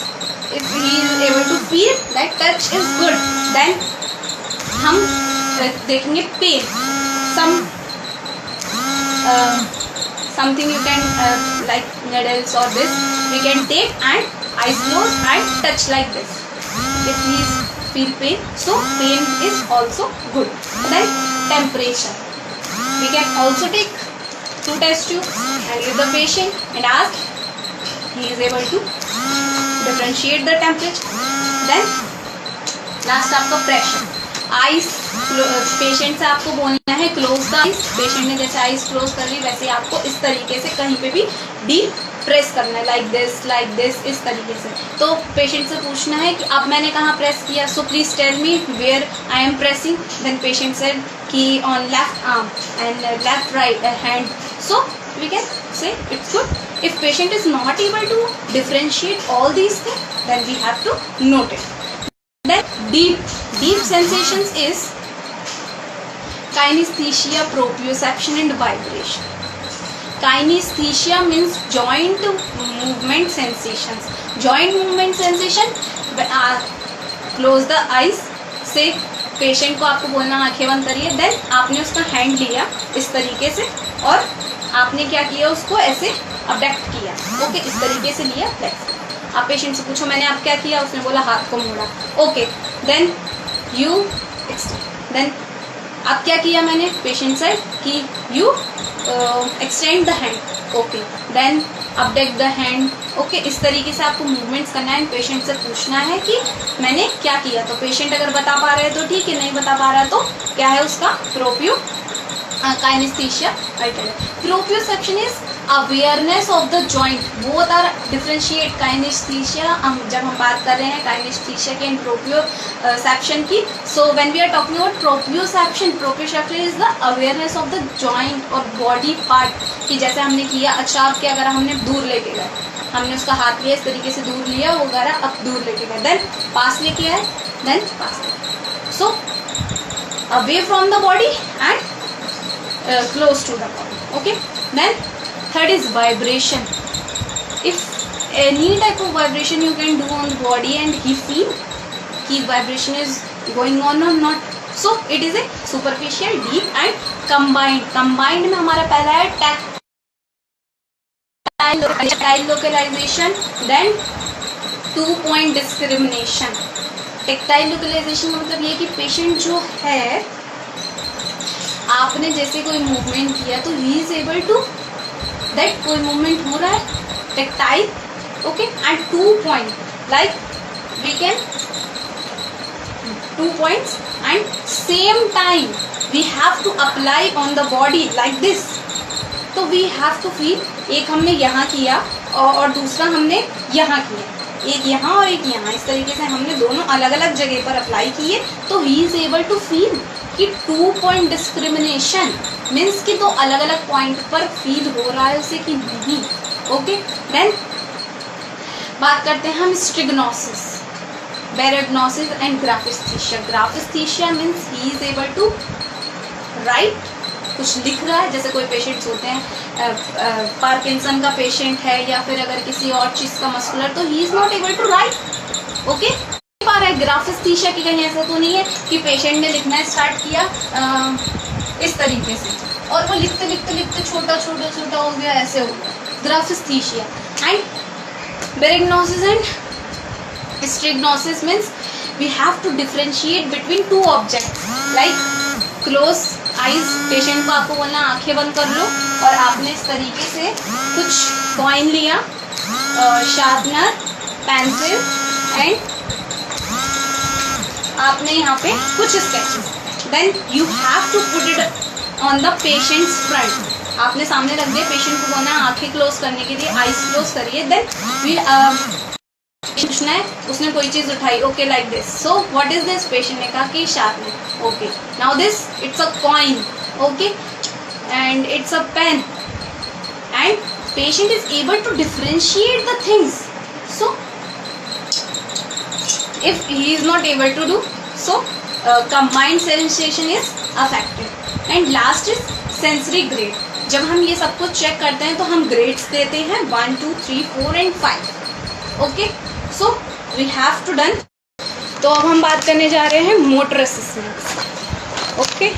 if he is able to feel that touch is good, then हम देखेंगे pain, something you can like needles or this we can take and eyes closed and touch like this. If he feel pain, so pain is also good. Then temperature, we can also take 2 test tubes and give the patient and ask he is able to differentiate the temperature. Then last आपका pressure, eyes, patient से आपको बोलना है close the eyes. Patient ने जैसे eyes close कर ली वैसे आपको इस तरीके से कहीं पे भी डीप प्रेस करना है, लाइक दिस, इस तरीके से। तो पेशेंट से पूछना है कि अब मैंने कहाँ प्रेस किया, so please tell me where I am pressing. Then patient said कि on left arm and left right hand, so we can say it's good. If patient is not able to differentiate all these things then we have to note it. Then deep sensations is kinesthesia, proprioception and vibration. Kinesthesia means joint movement sensations. Joint movement sensation, close the eyes से patient को आपको बोलना आंखें बंद करिए, then आपने उसका hand लिया इस तरीके से और आपने क्या किया, उसको ऐसे अबडक्ट किया, ओके, इस तरीके से लिया फ्लेक्स। आप पेशेंट से पूछो मैंने आप क्या किया, उसने बोला हाथ को मोड़ा, okay, then you extend. Then आप क्या किया मैंने, पेशेंट से कि you extend the hand, okay, then update the hand, okay. इस तरीके से आपको मूवमेंट्स करना है। पेशेंट से पूछना है कि मैंने क्या किया, तो पेशेंट अगर बता पा रहे हैं तो ठीक है, नहीं बता पा रहा तो क्या है उसका proprio kinesthesia right. Proprioception is awareness of the joint, both are differentiate kinesthesia। जब हम बात कर रहे हैं kinesthesia के and proprioception की, so when we are talking about proprioception is the awareness of the joint और body part कि जैसे हमने किया, अच्छा आपके अगर हमने दूर लेके गए, हमने उसका हाथ लिया इस तरीके से दूर लिया, वो गया अब दूर लेके गए, देन पास लेके आए, देन पास, so away from the body and close to the body, okay. Then third is vibration. If any type of vibration you can do on the body and he feel कि vibration is going on or not, so it is a superficial, deep and combined. Combined में हमारा पहला है tactile localization, then 2-point discrimination. tactile localization का मतलब ये कि पेशेंट जो है, आपने जैसे कोई मूवमेंट किया तो he is able to that कोई मूवमेंट हो रहा है, tactile, okay, and 2 point, like we can 2 points and same time we have to apply on the body like this. तो we have to feel, एक हमने यहाँ किया और दूसरा हमने यहाँ किया, एक यहाँ और एक यहाँ, इस तरीके से हमने दोनों अलग अलग जगह पर अप्लाई किए. तो he is able to feel कि 2 point डिस्क्रिमिनेशन मीन्स कि दो अलग अलग पॉइंट पर फील हो रहा है उसे कि नहीं. ओके, देन बात करते हैं हम stereognosis, barognosis and graphesthesia. Graphesthesia means he is able to write, कुछ लिख रहा है. जैसे कोई पेशेंट्स होते हैं, पार्किंसन का पेशेंट है या फिर अगर किसी और चीज़ का मस्कुलर, तो he is not able to write. Okay, पा रहा है. ग्राफिस्थीशिया की कहीं ऐसा तो नहीं है कि पेशेंट ने लिखना स्टार्ट किया इस तरीके से और वो लिखते लिखते लिखते छोटा छोटा छोटा हो गया, ऐसे हो गया. Graphesthesia. And barognosis and stereognosis means we have to differentiate between 2 objects like close eyes. Patient को आपको बोलना आंखें बंद कर लो और आपने इस तरीके से कुछ कॉइन लिया, शार्पनर, पेंसिल एंड आपने यहाँ पे कुछ sketches. Then you have to put it on the patient's front. आपने सामने रख दिया, पेशेंट को बोलना आंखें क्लोज करने के लिए, आइज क्लोज करिए. देन वी पूछना है, उसने कोई चीज़ उठाई, okay like this. So what is this? Patient ने कहा कि sharpener. Okay, now this it's a coin. Okay, and it's a pen. And patient is able to differentiate the things. So if he is not able to do so, combined sensation is affected. and last is sensory grade. जब हम ये सब कुछ check करते हैं तो हम grades देते हैं 1, 2, 3, 4 and 5. Okay, so we have to done. तो अब हम बात करने जा रहे हैं मोटर असेसमेंट्स. ओके,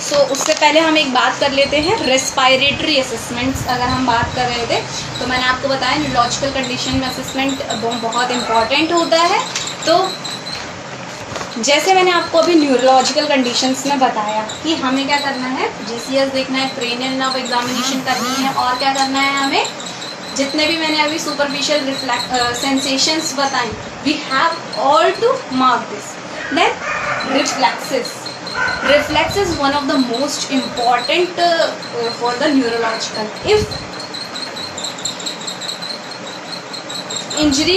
सो उससे पहले हम एक बात कर लेते हैं रेस्पायरेटरी असेसमेंट्स. अगर हम बात कर रहे थे तो मैंने आपको बताया न्यूरोलॉजिकल कंडीशन में असेसमेंट बहुत इंपॉर्टेंट होता है. तो जैसे मैंने आपको अभी न्यूरोलॉजिकल कंडीशंस में बताया कि हमें क्या करना है, जीसीएस देखना है, क्रेनियल नर्व एग्जामिनेशन करनी है और क्या करना है, हमें जितने भी मैंने अभी सुपरफिशियल सेंसेशंस बताए, we have all to mark this. Then reflexes. Reflex is one of the most important for the neurological. If injury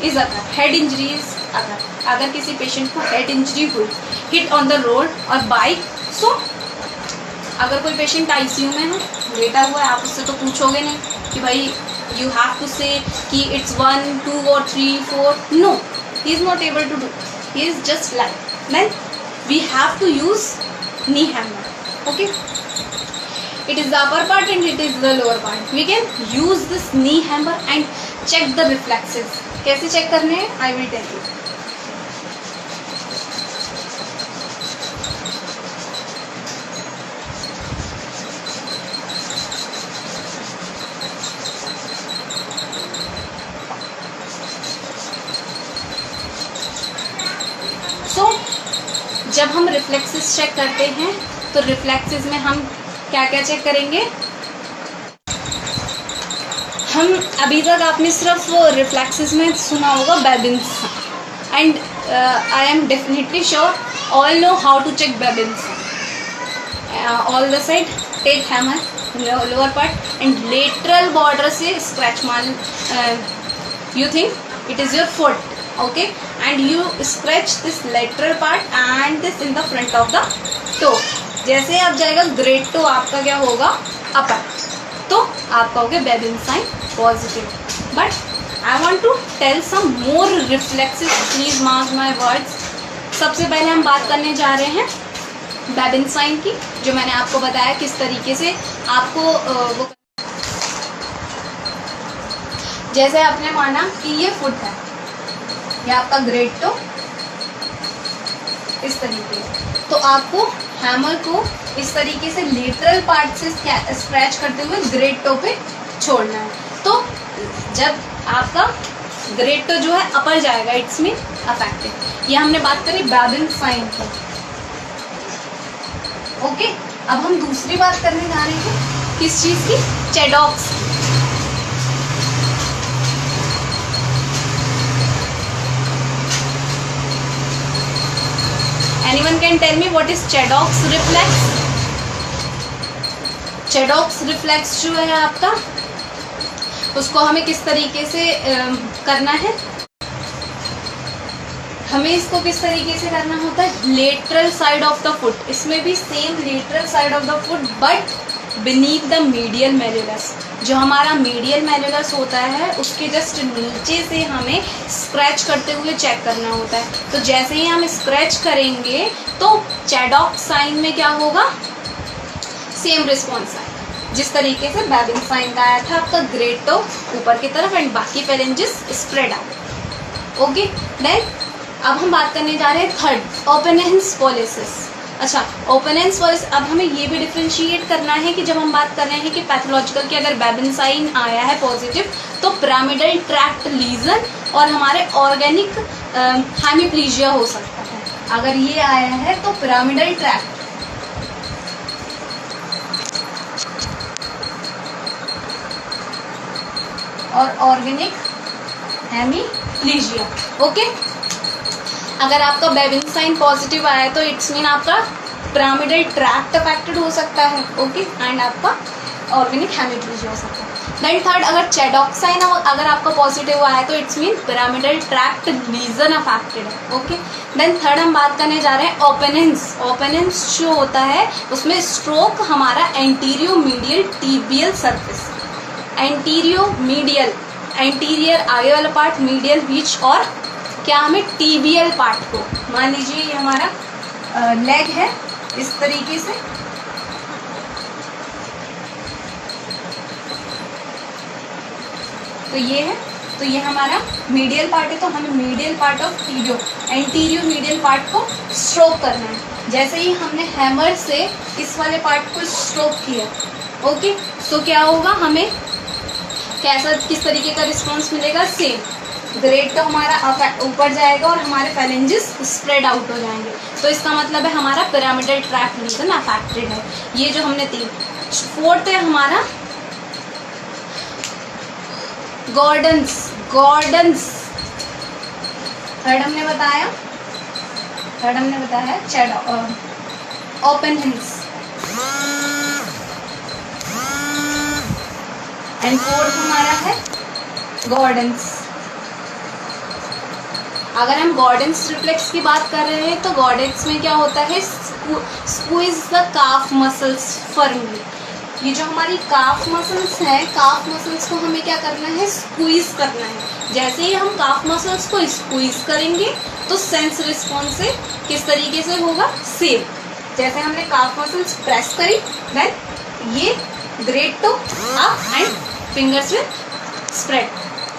is occur, head injury is occur, अगर किसी पेशेंट को हेड इंजरी हुई, hit on the road और bike, सो अगर कोई patient ICU में है, लेटा हुआ है, आप उससे तो पूछोगे नहीं कि भाई यू हैव टू से कि इट्स 1, 2 और 3, 4. No, he is not able to do, he is just like. Then we have to use knee hammer. Okay, it is the upper part and it is the lower part. We can use this knee hammer and check the reflexes. कैसे check करने हैं, I will tell you. So जब हम reflexes check करते हैं तो reflexes में हम क्या क्या चेक करेंगे. हम अभी तक आपने सिर्फ रिफ्लेक्सेस में सुना होगा Babinski, and I am definitely sure all know how to check Babinski. All the side take hammer, lower part and lateral border से स्क्रैच मार. You think it is your foot. Okay, and you scratch this lateral part and this in the front of the toe. जैसे आप जाएगा great to, आपका क्या होगा, अपर, तो आपका हो गया Babinski sign positive. But I want to tell some more reflexes, please mark my words. सबसे पहले हम बात करने जा रहे हैं बेबिन साइन की, जो मैंने आपको बताया किस तरीके से आपको वो, जैसे आपने माना कि ये फुट है, ये आपका ग्रेट टो इस तरीके से, तो आपको हैमर को इस तरीके से लेटरल पार्ट से स्क्रैच करते हुए ग्रेट टो पे छोड़ना है. तो जब आपका ग्रेट टो जो है अपर जाएगा, इट्स मीन अफेक्टेड. ये हमने बात करी बेबिन साइन की. ओके, अब हम दूसरी बात करने जा रहे हैं किस चीज़ की, Chaddock's. Anyone can tell me what is Chaddock's reflex? Chaddock's reflex जो है आपका, उसको हमें किस तरीके से करना है? हमें इसको किस तरीके से करना होता है? Lateral side of the foot, इसमें भी same lateral side of the foot but beneath the medial malleolus. जो हमारा मीडियल मेल्युलस होता है उसके जस्ट नीचे से हमें स्क्रैच करते हुए चेक करना होता है। तो जैसे ही हम स्क्रैच करेंगे तो चैडॉक साइन में क्या होगा? सेम रिस्पॉन्स आएगा जिस तरीके से बैबिंग साइन का आया था आपका, ग्रेट टो ऊपर की तरफ एंड बाकी फेरेंजेस स्प्रेड आउट। ओके, देन अब हम बात करने जा रहे हैं थर्ड, ओपेनहेंस पॉलिसिस। अच्छा, ओपेनहेंस पॉलिसिस, अब हमें ये भी डिफ्रेंशिएट करना है कि जब हम बात कर रहे हैं कि पैथोलॉजिकल की अगर बैबिन साइन आया है पॉजिटिव तो पिरामिडल ट्रैक्ट लीजन और हमारे ऑर्गेनिक हेमिप्लीजिया हो सकता है। अगर ये आया है तो पिरामिडल ट्रैक्ट और ऑर्गेनिक हेमिप्लीजिया। ओके, अगर आपका बैबिन साइन पॉजिटिव आया है तो इट्स मीन आपका पिरामिडल ट्रैक्ट अफेक्टेड हो सकता है। ओके, एंड आपका ऑर्गेनिक हेमिप्लीजिया हो सकता है। देन थर्ड, अगर चैडॉक साइन अगर आपका पॉजिटिव आया है तो it's mean pyramidal tract lesion affected है। ओके, देन थर्ड हम बात करने जा रहे हैं ओपेनहेंस। ओपेनहेंस जो होता है उसमें स्ट्रोक हमारा antero medial tibial surface, antero medial, anterior आगे वाला पार्ट, मीडियल बीच और क्या हमें टीबियल पार्ट को, मान लीजिए ये हमारा लेग है इस तरीके से, तो ये है, तो ये हमारा मीडियल पार्ट है, तो हमें medial part of tibia, antero medial part को स्ट्रोक करना है। जैसे ही हमने हैमर से इस वाले पार्ट को स्ट्रोक किया, ओके, तो क्या होगा, हमें कैसा किस तरीके का रिस्पॉन्स मिलेगा? सेम, ग्रेट तो हमारा ऊपर जाएगा और हमारे फेरेंजेस स्प्रेड आउट हो जाएंगे। तो इसका मतलब है हमारा पिरामिडल ट्रैक्ट रीजन अफेक्टेड है। ये जो हमने तीन, फोर्थ है हमारा गॉर्डन्स। गॉर्डन्स थर्ड हमने बताया ओपेनहेंस एंड फोर्थ हमारा है गॉर्डन्स। अगर हम गॉर्डन्स रिफ्लेक्स की बात कर रहे हैं तो गॉर्डन्स में क्या होता है? Squeeze the calf muscles firmly. ये जो हमारी काफ मसल्स हैं, काफ मसल्स को हमें क्या करना है? स्क्वीज करना है। जैसे ही हम काफ मसल्स को स्क्वीज करेंगे तो सेंस रिस्पॉन्स से किस तरीके से होगा? सेम, जैसे हमने काफ मसल्स प्रेस करी, देन ये great toe up and fingers will spread,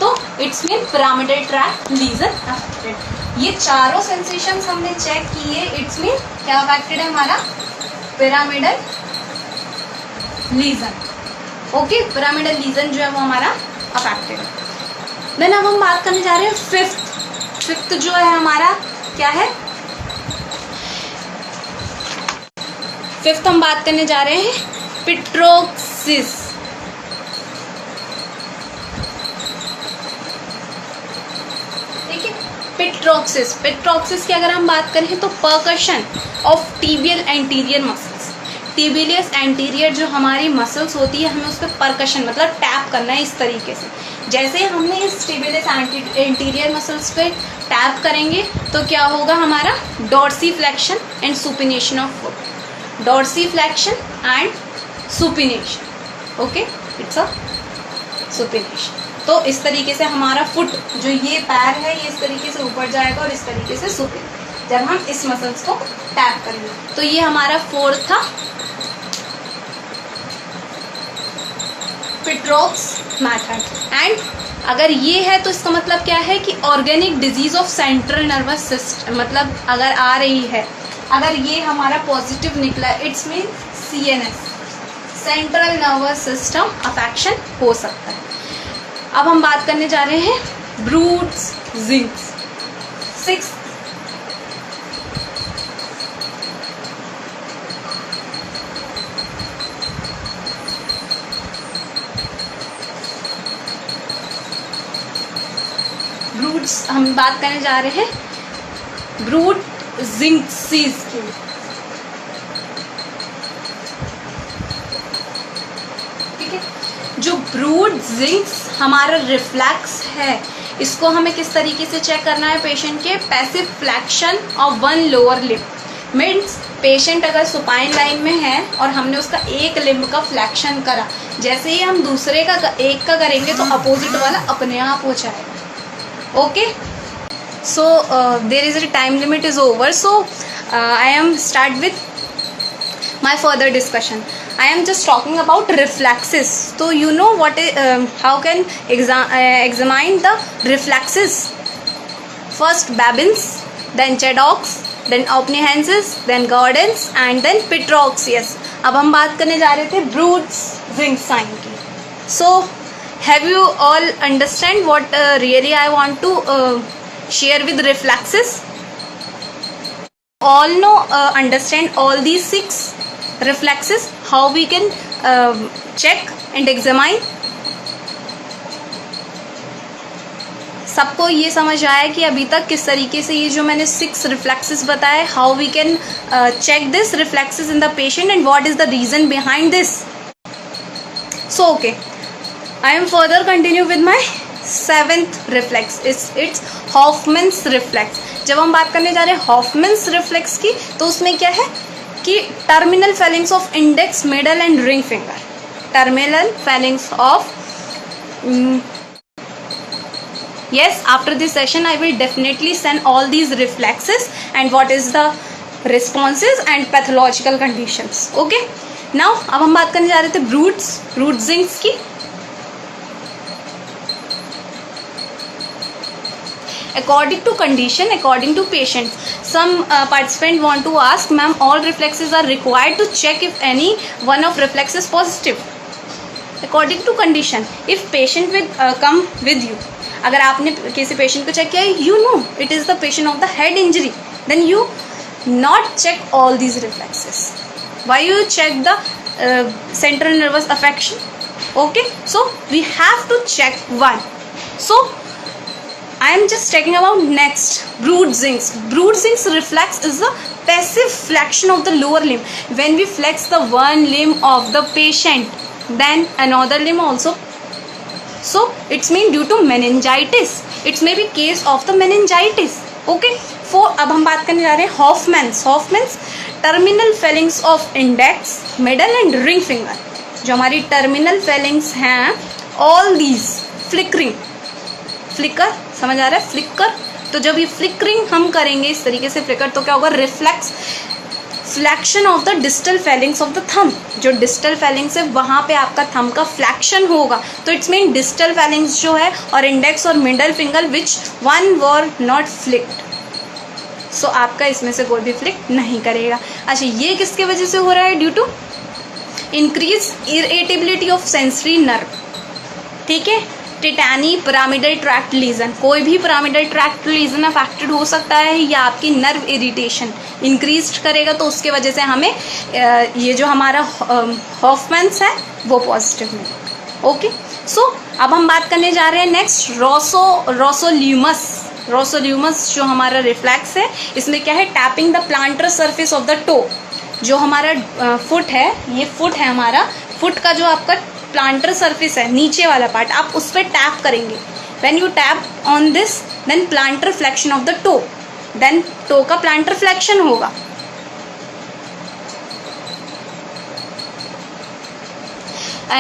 तो it's mean pyramidal tract lesion affected. ये चारों सेंसेशंस हमने चेक किए, इट्स मीन क्या अफेक्टेड है? हमारा pyramidal lesion. Okay, pyramidal lesion जो है वो हमारा अफेक्टेड है। देन अब हम बात करने जा रहे हैं फिफ्थ जो है हमारा क्या है? फिफ्थ हम बात करने जा रहे हैं पिट्रोक्सिस। पिट्रोक्सिस, पिट्रोक्सिस की अगर हम बात करें तो percussion of tibial anterior muscles. Tibialis anterior जो हमारी मसल्स होती है, हमें उस पर परकशन मतलब टैप करना है इस तरीके से। जैसे हमने इस टीबियस एंटीरियर मसल्स पे टैप करेंगे तो क्या होगा? हमारा dorsiflexion and supination of foot, dorsiflexion and supination. Okay, it's a supination. तो इस तरीके से हमारा फुट जो ये पैर है ये इस तरीके से ऊपर जाएगा और इस तरीके से सुपे, जब हम इस मसल्स को टैप करेंगे। तो ये हमारा फोर्थ था पिट्रोक्स मेथड। एंड अगर ये है तो इसका मतलब क्या है कि organic disease of central nervous system, मतलब अगर आ रही है, अगर ये हमारा पॉजिटिव निकला, it's mean CNS, central nervous system affection हो सकता है। अब हम बात करने जा रहे हैं ब्रूट्स जिंक्स। 6 ब्रूट्स हम बात करने जा रहे हैं ब्रूट जिंक्सीज की। ठीक है, जो ब्रूड जिंक्स हमारा रिफ्लेक्स है, इसको हमें किस तरीके से चेक करना है पेशेंट के? Passive flexion of one lower limb. Means patient अगर सुपाइन लाइन में है और हमने उसका एक लिम्ब का फ्लेक्शन करा, जैसे ही हम दूसरे का एक का करेंगे तो अपोजिट वाला अपने आप हो जाएगा। Okay, so there is a time limit is over, so I am start with my further discussion. I am just talking about reflexes. So you know what how can examine the reflexes? First Babins, then Chadocks, then Opnihensis, then Gordons and then Petrox. Yes, अब हम बात करने जा रहे थे Brude's zinc sign की. So have you all understand what really I want to share with reflexes? All know understand all these 6 reflexes, how we can check and examine? सबको ये समझ आया कि अभी तक किस तरीके से ये जो मैंने 6 reflexes बताए, how we can check this reflexes in the patient and what is the reason behind this. So okay, I am further continue with my 7th reflex. It's Hoffman's reflex. जब हम बात करने जा रहे हैं Hoffman's reflex की, तो उसमें क्या है कि terminal Fehling's of index, middle and ring finger. Terminal Fehling's of yes, after this session I will definitely send all these reflexes and what is the responses and pathological conditions. Okay, now अब हम बात करने जा रहे थे brood jinx की. According to condition, according to patient, some participant want to ask, ma'am, all reflexes are required to check if any one of reflex is positive. According to condition, if patient will come with you, अगर आपने किसी patient को check किया, you know it is the patient of the head injury, then you not check all these reflexes. Why you check the central nervous affection? Okay, so we have to check one. So I am just talking about next, Brude zincs. Brude zincs reflex is the passive flexion of the lower limb. When we flex the one limb of the patient, then another limb also. So it's mean due to meningitis. It may be case of the meningitis. Okay. For अब हम बात करने जा रहे हैं Hoffman's terminal phalanx of index, middle and ring finger. जो हमारी terminal phalanx हैं, all these flickering. फ्लिकर समझ आ रहा है? फ्लिकर. तो जब ये फ्लिकरिंग हम करेंगे इस तरीके से फ्लिकर, तो क्या होगा? Reflex flexion of the distal Fehling's of the thumb. जो डिस्टल फेलिंग्स है वहाँ पे आपका थंब का फ्लैक्शन होगा. तो इट्स मीन डिस्टल फेलिंग्स जो है और इंडेक्स और middle finger which one were not flicked. So आपका इसमें से कोई भी फ्लिक नहीं करेगा. अच्छा, ये किसके वजह से हो रहा है? Due to increase irritability of sensory nerve. ठीक है, टिटैनी पिरामिडल ट्रैक्ट लीजन, कोई भी पिरामिडल ट्रैक्ट लीजन अफेक्टेड हो सकता है या आपकी नर्व इरिटेशन इंक्रीज करेगा, तो उसके वजह से हमें ये जो हमारा हॉफमैन्स है वो पॉजिटिव मिलेगा. ओके, सो अब हम बात करने जा रहे हैं नेक्स्ट रोसोल्यूमस जो हमारा रिफ्लेक्स है. इसमें क्या है? Tapping the planter surface of the to. जो हमारा फुट है, ये फुट है हमारा, फुट का जो आपका प्लांटर सरफेस है, नीचे वाला पार्ट, आप उस पर टैप करेंगे. When you tap on this, then plantar flexion of the toe, then toe का प्लांटर फ्लेक्शन होगा.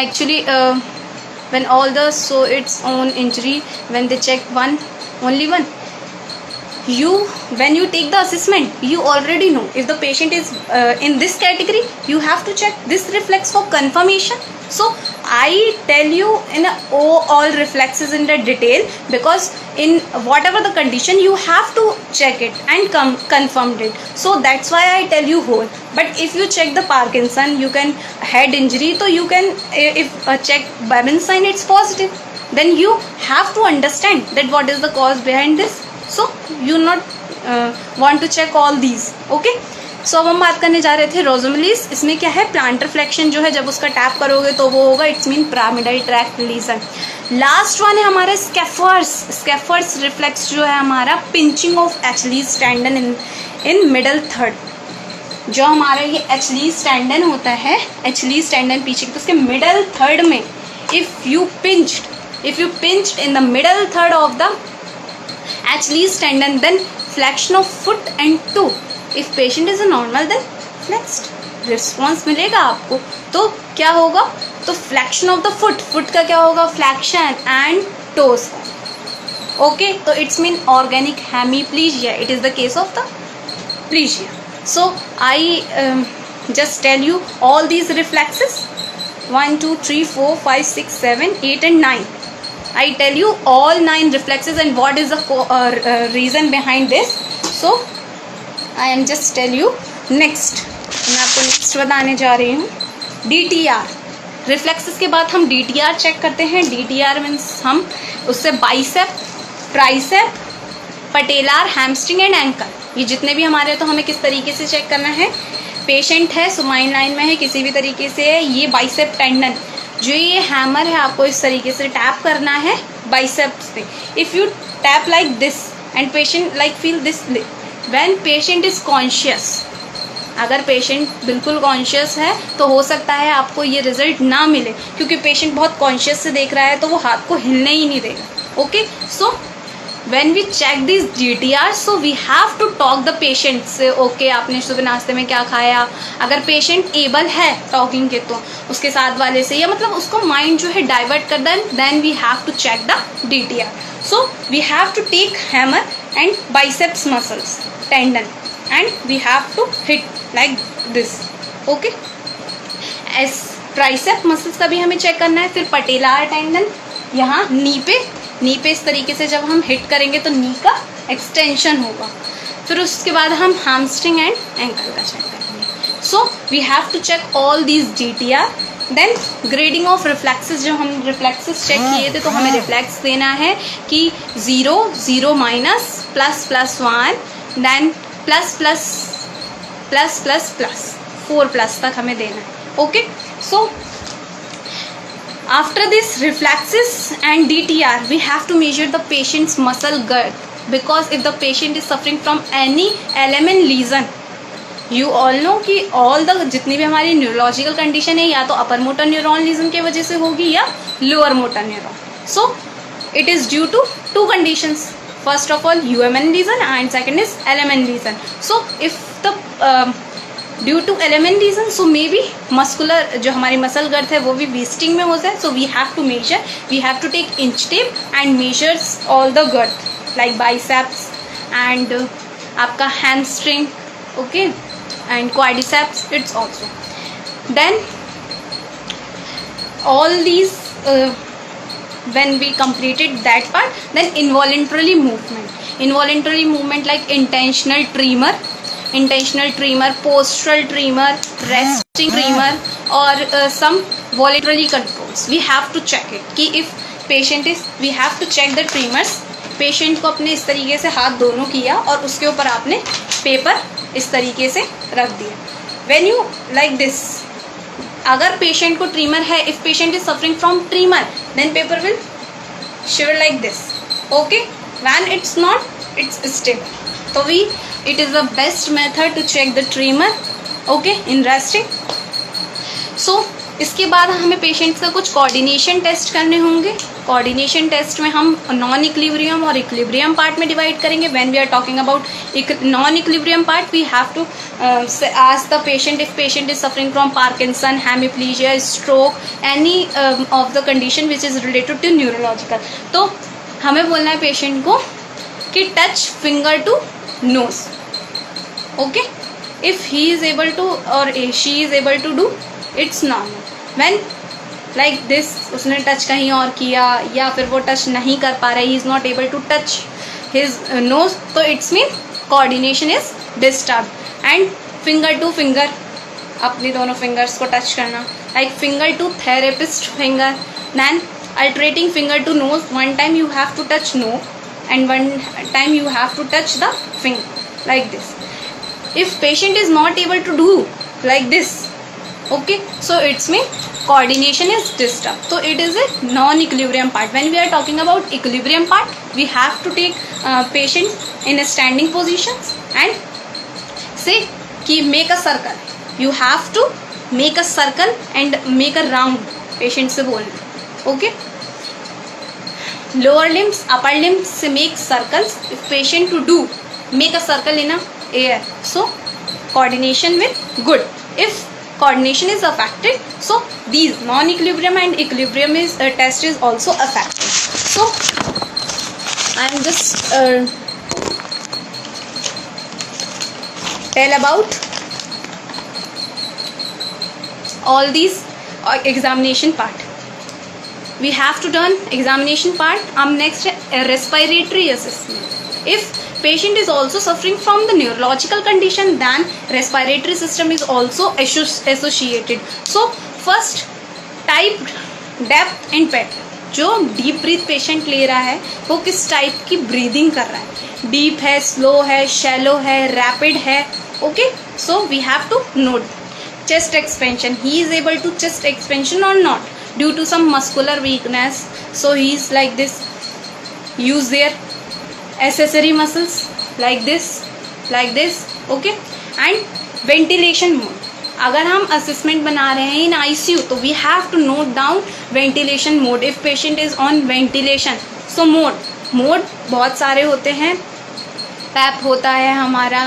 Actually when all the so it's own injury, when they check only one, when you take the assessment, you already know if the patient is in this category, you have to check this reflex for confirmation. So I tell you in all reflexes in the detail, because in whatever the condition you have to check it and confirmed it. So that's why I tell you whole. But if you check the Parkinson, you can head injury, so you can if check Babin sign, it's positive, then you have to understand that what is the cause behind this. So you not want to check all these. Okay. सो अब हम बात करने जा रहे थे रोजोमिलिस. इसमें क्या है? प्लांटर फ्लेक्शन जो है जब उसका टैप करोगे तो वो होगा, it's mean pyramidal tract lesion. Last one है हमारे स्कैफर्स रिफ्लेक्स जो है हमारा pinching of Achilles tendon in middle third, जो हमारा ये एचलीस टेंडन होता है, एचलीस टेंडन पीछे की, तो उसके मिडल थर्ड में if you pinched in the middle third of the Achilles tendon, then flexion of foot and toe. If patient is a normal then flexed response मिलेगा आपको. तो क्या होगा, तो फ्लेक्शन ऑफ द फुट का क्या होगा, फ्लेक्शन एंड टोज का. ओके, तो it's mean organic hemiplegia. It is the case of the plegia. So I just tell you all these reflexes 1 2 3 4 5 6 7 8 and 9. I tell you all 9 reflexes and what is the reason behind this. So I am just tell you next. मैं आपको next बताने जा रही हूँ DTR. Reflexes के बाद हम DTR check करते हैं. DTR मीन्स हम उससे bicep, tricep, patellar, hamstring and ankle, ये जितने भी हमारे, तो हमें किस तरीके से चेक करना है. पेशेंट है, सुमाइन लाइन में है, किसी भी तरीके से ये बाइसेप टेंडन, जो ये हैमर है, आपको इस तरीके से टैप करना है बाइसेप्स पे. If you tap like this and patient like feel this when patient is conscious. अगर पेशेंट बिल्कुल कॉन्शियस है तो हो सकता है आपको ये रिजल्ट ना मिले, क्योंकि पेशेंट बहुत कॉन्शियस से देख रहा है तो वो हाथ को हिलने ही नहीं देगा. Okay, so when we check these DTR, so we have to talk the patient से. ओके, आपने सुबह नाश्ते में क्या खाया. अगर पेशेंट एबल है टॉकिंग के तो उसके साथ वाले से, या मतलब उसको माइंड जो है डाइवर्ट कर then we have to check the DTR. So we have to take hammer and biceps muscles tendon and we have to hit like this. Okay, as tricep muscles का भी हमें चेक करना है. फिर पटेलार tendon यहाँ नी पे इस तरीके से जब हम हिट करेंगे तो नी का एक्सटेंशन होगा. फिर उसके बाद हम हैमस्ट्रिंग एंड एंकल का चेक करेंगे. So we have to check all these DTR. Then grading of reflexes, जब हम रिफ्लेक्सेस चेक किए थे तो हमें रिफ्लेक्स देना है कि 0 0 minus plus plus 1 then plus plus plus plus plus 4 plus तक हमें देना है. Okay, so after this reflexes and DTR, we have to measure the patient's muscle girth, because if the patient is suffering from any element lesion, you all know कि all the जितनी भी हमारी neurological condition है, या तो upper motor neuron lesion की वजह से होगी या lower motor neuron. So it is due to 2 conditions. First of all UMN lesion and second is LMN lesion. So if the due to LMN region, so maybe muscular जो हमारी muscle गर्थ है वो भी wasting में हो जाए. So we have to measure, we have to take inch tape and measures all the girth like biceps and आपका hamstring, okay, and quadriceps. It's also then all these when we completed that part, then involuntary movement like intentional tremor, postural tremor, resting tremor, or some voluntary controls. We have to check it कि if patient is, we have to check the tremors. Patient को अपने इस तरीके से हाथ दोनों किया और उसके ऊपर आपने पेपर इस तरीके से रख दिया. when you like this, अगर पेशेंट को ट्रीमर है, if patient is suffering from tremor, then paper will shiver like this. Okay, when it's not, it's stable. तो we it is the best method to check the tremor, okay, in resting. So इसके बाद हमें patients का कुछ coordination test करने होंगे. Coordination test में हम नॉन इक्विलिब्रियम और इक्विलिब्रियम पार्ट में डिवाइड करेंगे. When we are talking about non equilibrium part, we have to ask the patient if patient is suffering from Parkinson, hemiplegia, stroke, any of the condition which is related to neurological. तो हमें बोलना है patient को कि touch finger to nose. Okay, if he is able to और she is able to do, it's normal. When like this, उसने touch कहीं और किया या फिर वो टच नहीं कर पा रहा है, he is not able to touch his nose, तो it's mean coordination is disturb. And finger to finger, अपनी दोनों फिंगर्स को टच करना, like finger to therapist finger. Then alternating finger to nose, one time you have to touch no and one time you have to touch the finger like this. If patient is not able to do like this, okay, so it's mean coordination is disturbed. So it is a non-equilibrium part. When we are talking about equilibrium part, we have to take patient in a standing positions and से कि make a circle, you have to make a circle and make a round, patient से बोलना, okay. Lower limbs upper limbs से make circles, if patient to do make a circle in a air, so coordination with good. If coordination is affected, so these non-equilibrium and equilibrium is test is also affected. So I am just tell about all these examination part. We have to done examination part. Next respiratory assessment. If patient is also suffering from the neurological condition, then respiratory system is also associated. So first type, depth and pattern. जो deep breath patient ले रहा है वो किस type की breathing कर रहा है, डीप है, स्लो है, शैलो है, रैपिड है, okay. So we have to note chest expansion, he is able to chest expansion or not due to some muscular weakness, so he is like this, use their accessory muscles like this, okay। and ventilation mode, अगर हम assessment बना रहे हैं in ICU तो we have to note down ventilation mode, if patient is on ventilation. So mode बहुत सारे होते हैं, पैप होता है हमारा,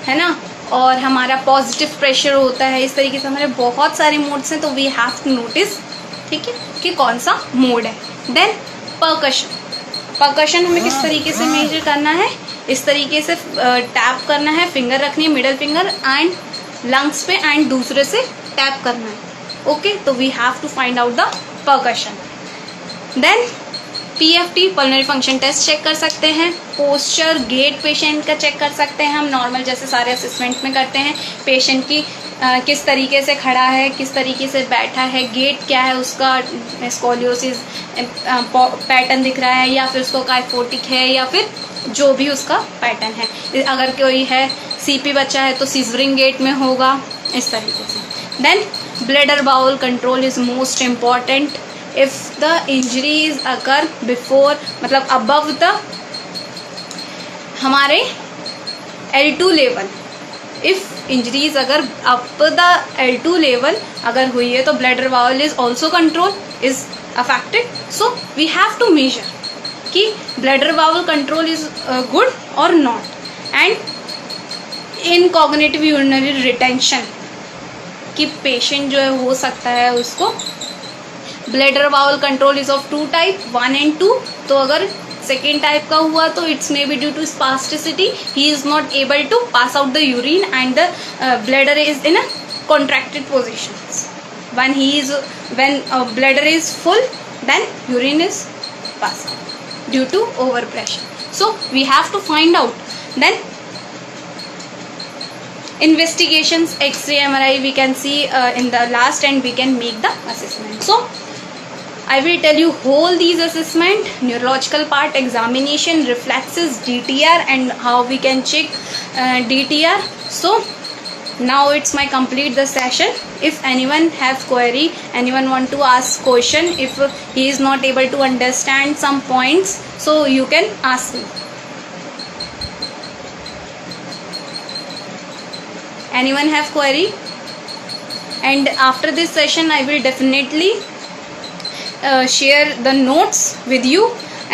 है ना, और हमारा पॉजिटिव प्रेशर होता है, इस तरीके से हमारे बहुत सारे मोड्स हैं, तो वी हैव टू नोटिस, ठीक है, कि कौन सा मोड है। देन परकशन हमें किस तरीके से मेजर करना है, इस तरीके से टैप करना है, फिंगर रखनी है मिडल फिंगर एंड लंग्स पे एंड दूसरे से टैप करना है, ओके। तो we have to find out the percussion. Then PFT pulmonary function test check कर सकते हैं, पोस्चर गेट पेशेंट का चेक कर सकते हैं हम, नॉर्मल जैसे सारे असेसमेंट में करते हैं, पेशेंट की किस तरीके से खड़ा है, किस तरीके से बैठा है, गेट क्या है उसका, स्कोलियोसिस पैटर्न दिख रहा है या फिर उसको काइफोटिक है या फिर जो भी उसका पैटर्न है, अगर कोई है CP बच्चा है तो सीजरिंग गेट में होगा, इस तरीके से। Then bladder bowel control is most important, if the injuries occur before, मतलब अबव द हमारे L2 लेवल, इफ इंजरीज अगर अप द L2 लेवल अगर हुई है तो bladder bowel is also control is affected. So we have to measure कि bladder bowel control is good और not. And in cognitive urinary retention कि पेशेंट जो है हो सकता है उसको bladder bowel control is of 2 type 1 and 2, तो अगर सेकेंड टाइप का हुआ तो it's maybe due to spasticity, he is not able to pass out the urine and the bladder is in a contracted positions. When bladder is full, then urine is passed out due to overpressure. So we have to find out. Then investigations, X-ray, MRI we can see in the last, and we can make the assessment. So I will tell you whole these assessment, neurological part, examination, reflexes, DTR, and how we can check DTR. So now it's my complete the session. If anyone have query, anyone want to ask question, if he is not able to understand some points, so you can ask me. Anyone have query? And after this session I will definitely share the notes with you,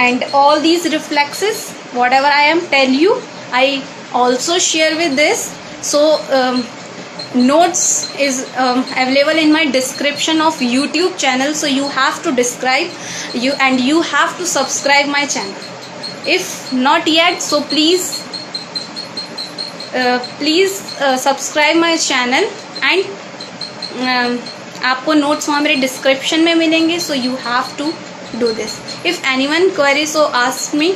and all these reflexes whatever I am tell you I also share with this. So notes is available in my description of YouTube channel, so you have to you have to subscribe my channel. If not yet, so please subscribe my channel, and आपको notes वहाँ मेरे description में मिलेंगे, so you have to do this. If anyone query so ask me.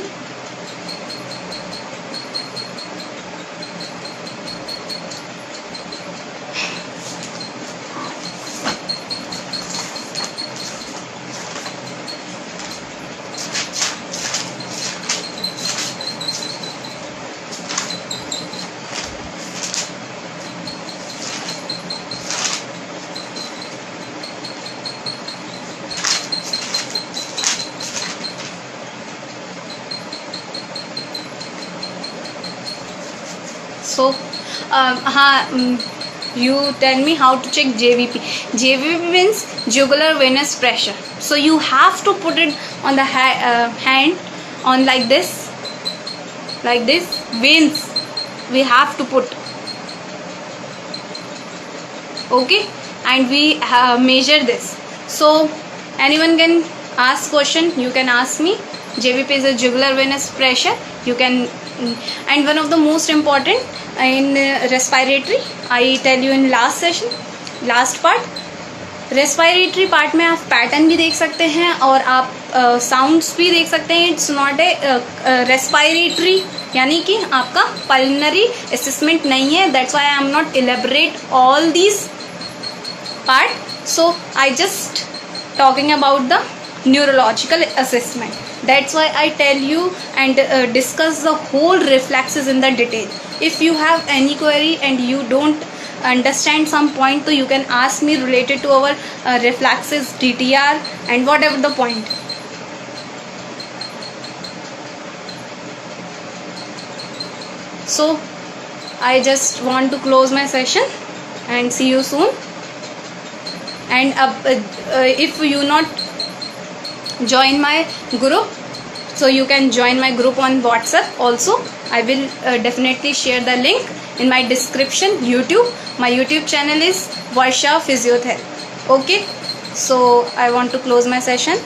So you tell me how to check JVP. JVP means jugular venous pressure. So you have to put it on the hand on like this veins we have to put, okay, and we measure this. So anyone can ask question, you can ask me. JVP is a jugular venous pressure. You can, and one of the most important in respiratory, I tell you in last session, last part, respiratory part में आप pattern भी देख सकते हैं और आप sounds भी देख सकते हैं. इट्स नॉट ए रेस्पायरेटरी, यानी कि आपका पल्मनरी असेसमेंट नहीं है. That's why I am not elaborate all these part. So I just talking about the neurological assessment. That's why I tell you and discuss the whole reflexes in the detail. If you have any query and you don't understand some point, so you can ask me related to our reflexes, DTR and whatever the point. So I just want to close my session and see you soon. And if you not join my group, so you can join my group on WhatsApp also. I will definitely share the link in my description. My YouTube channel is Varsha Physiotherapy. Okay, so I want to close my session.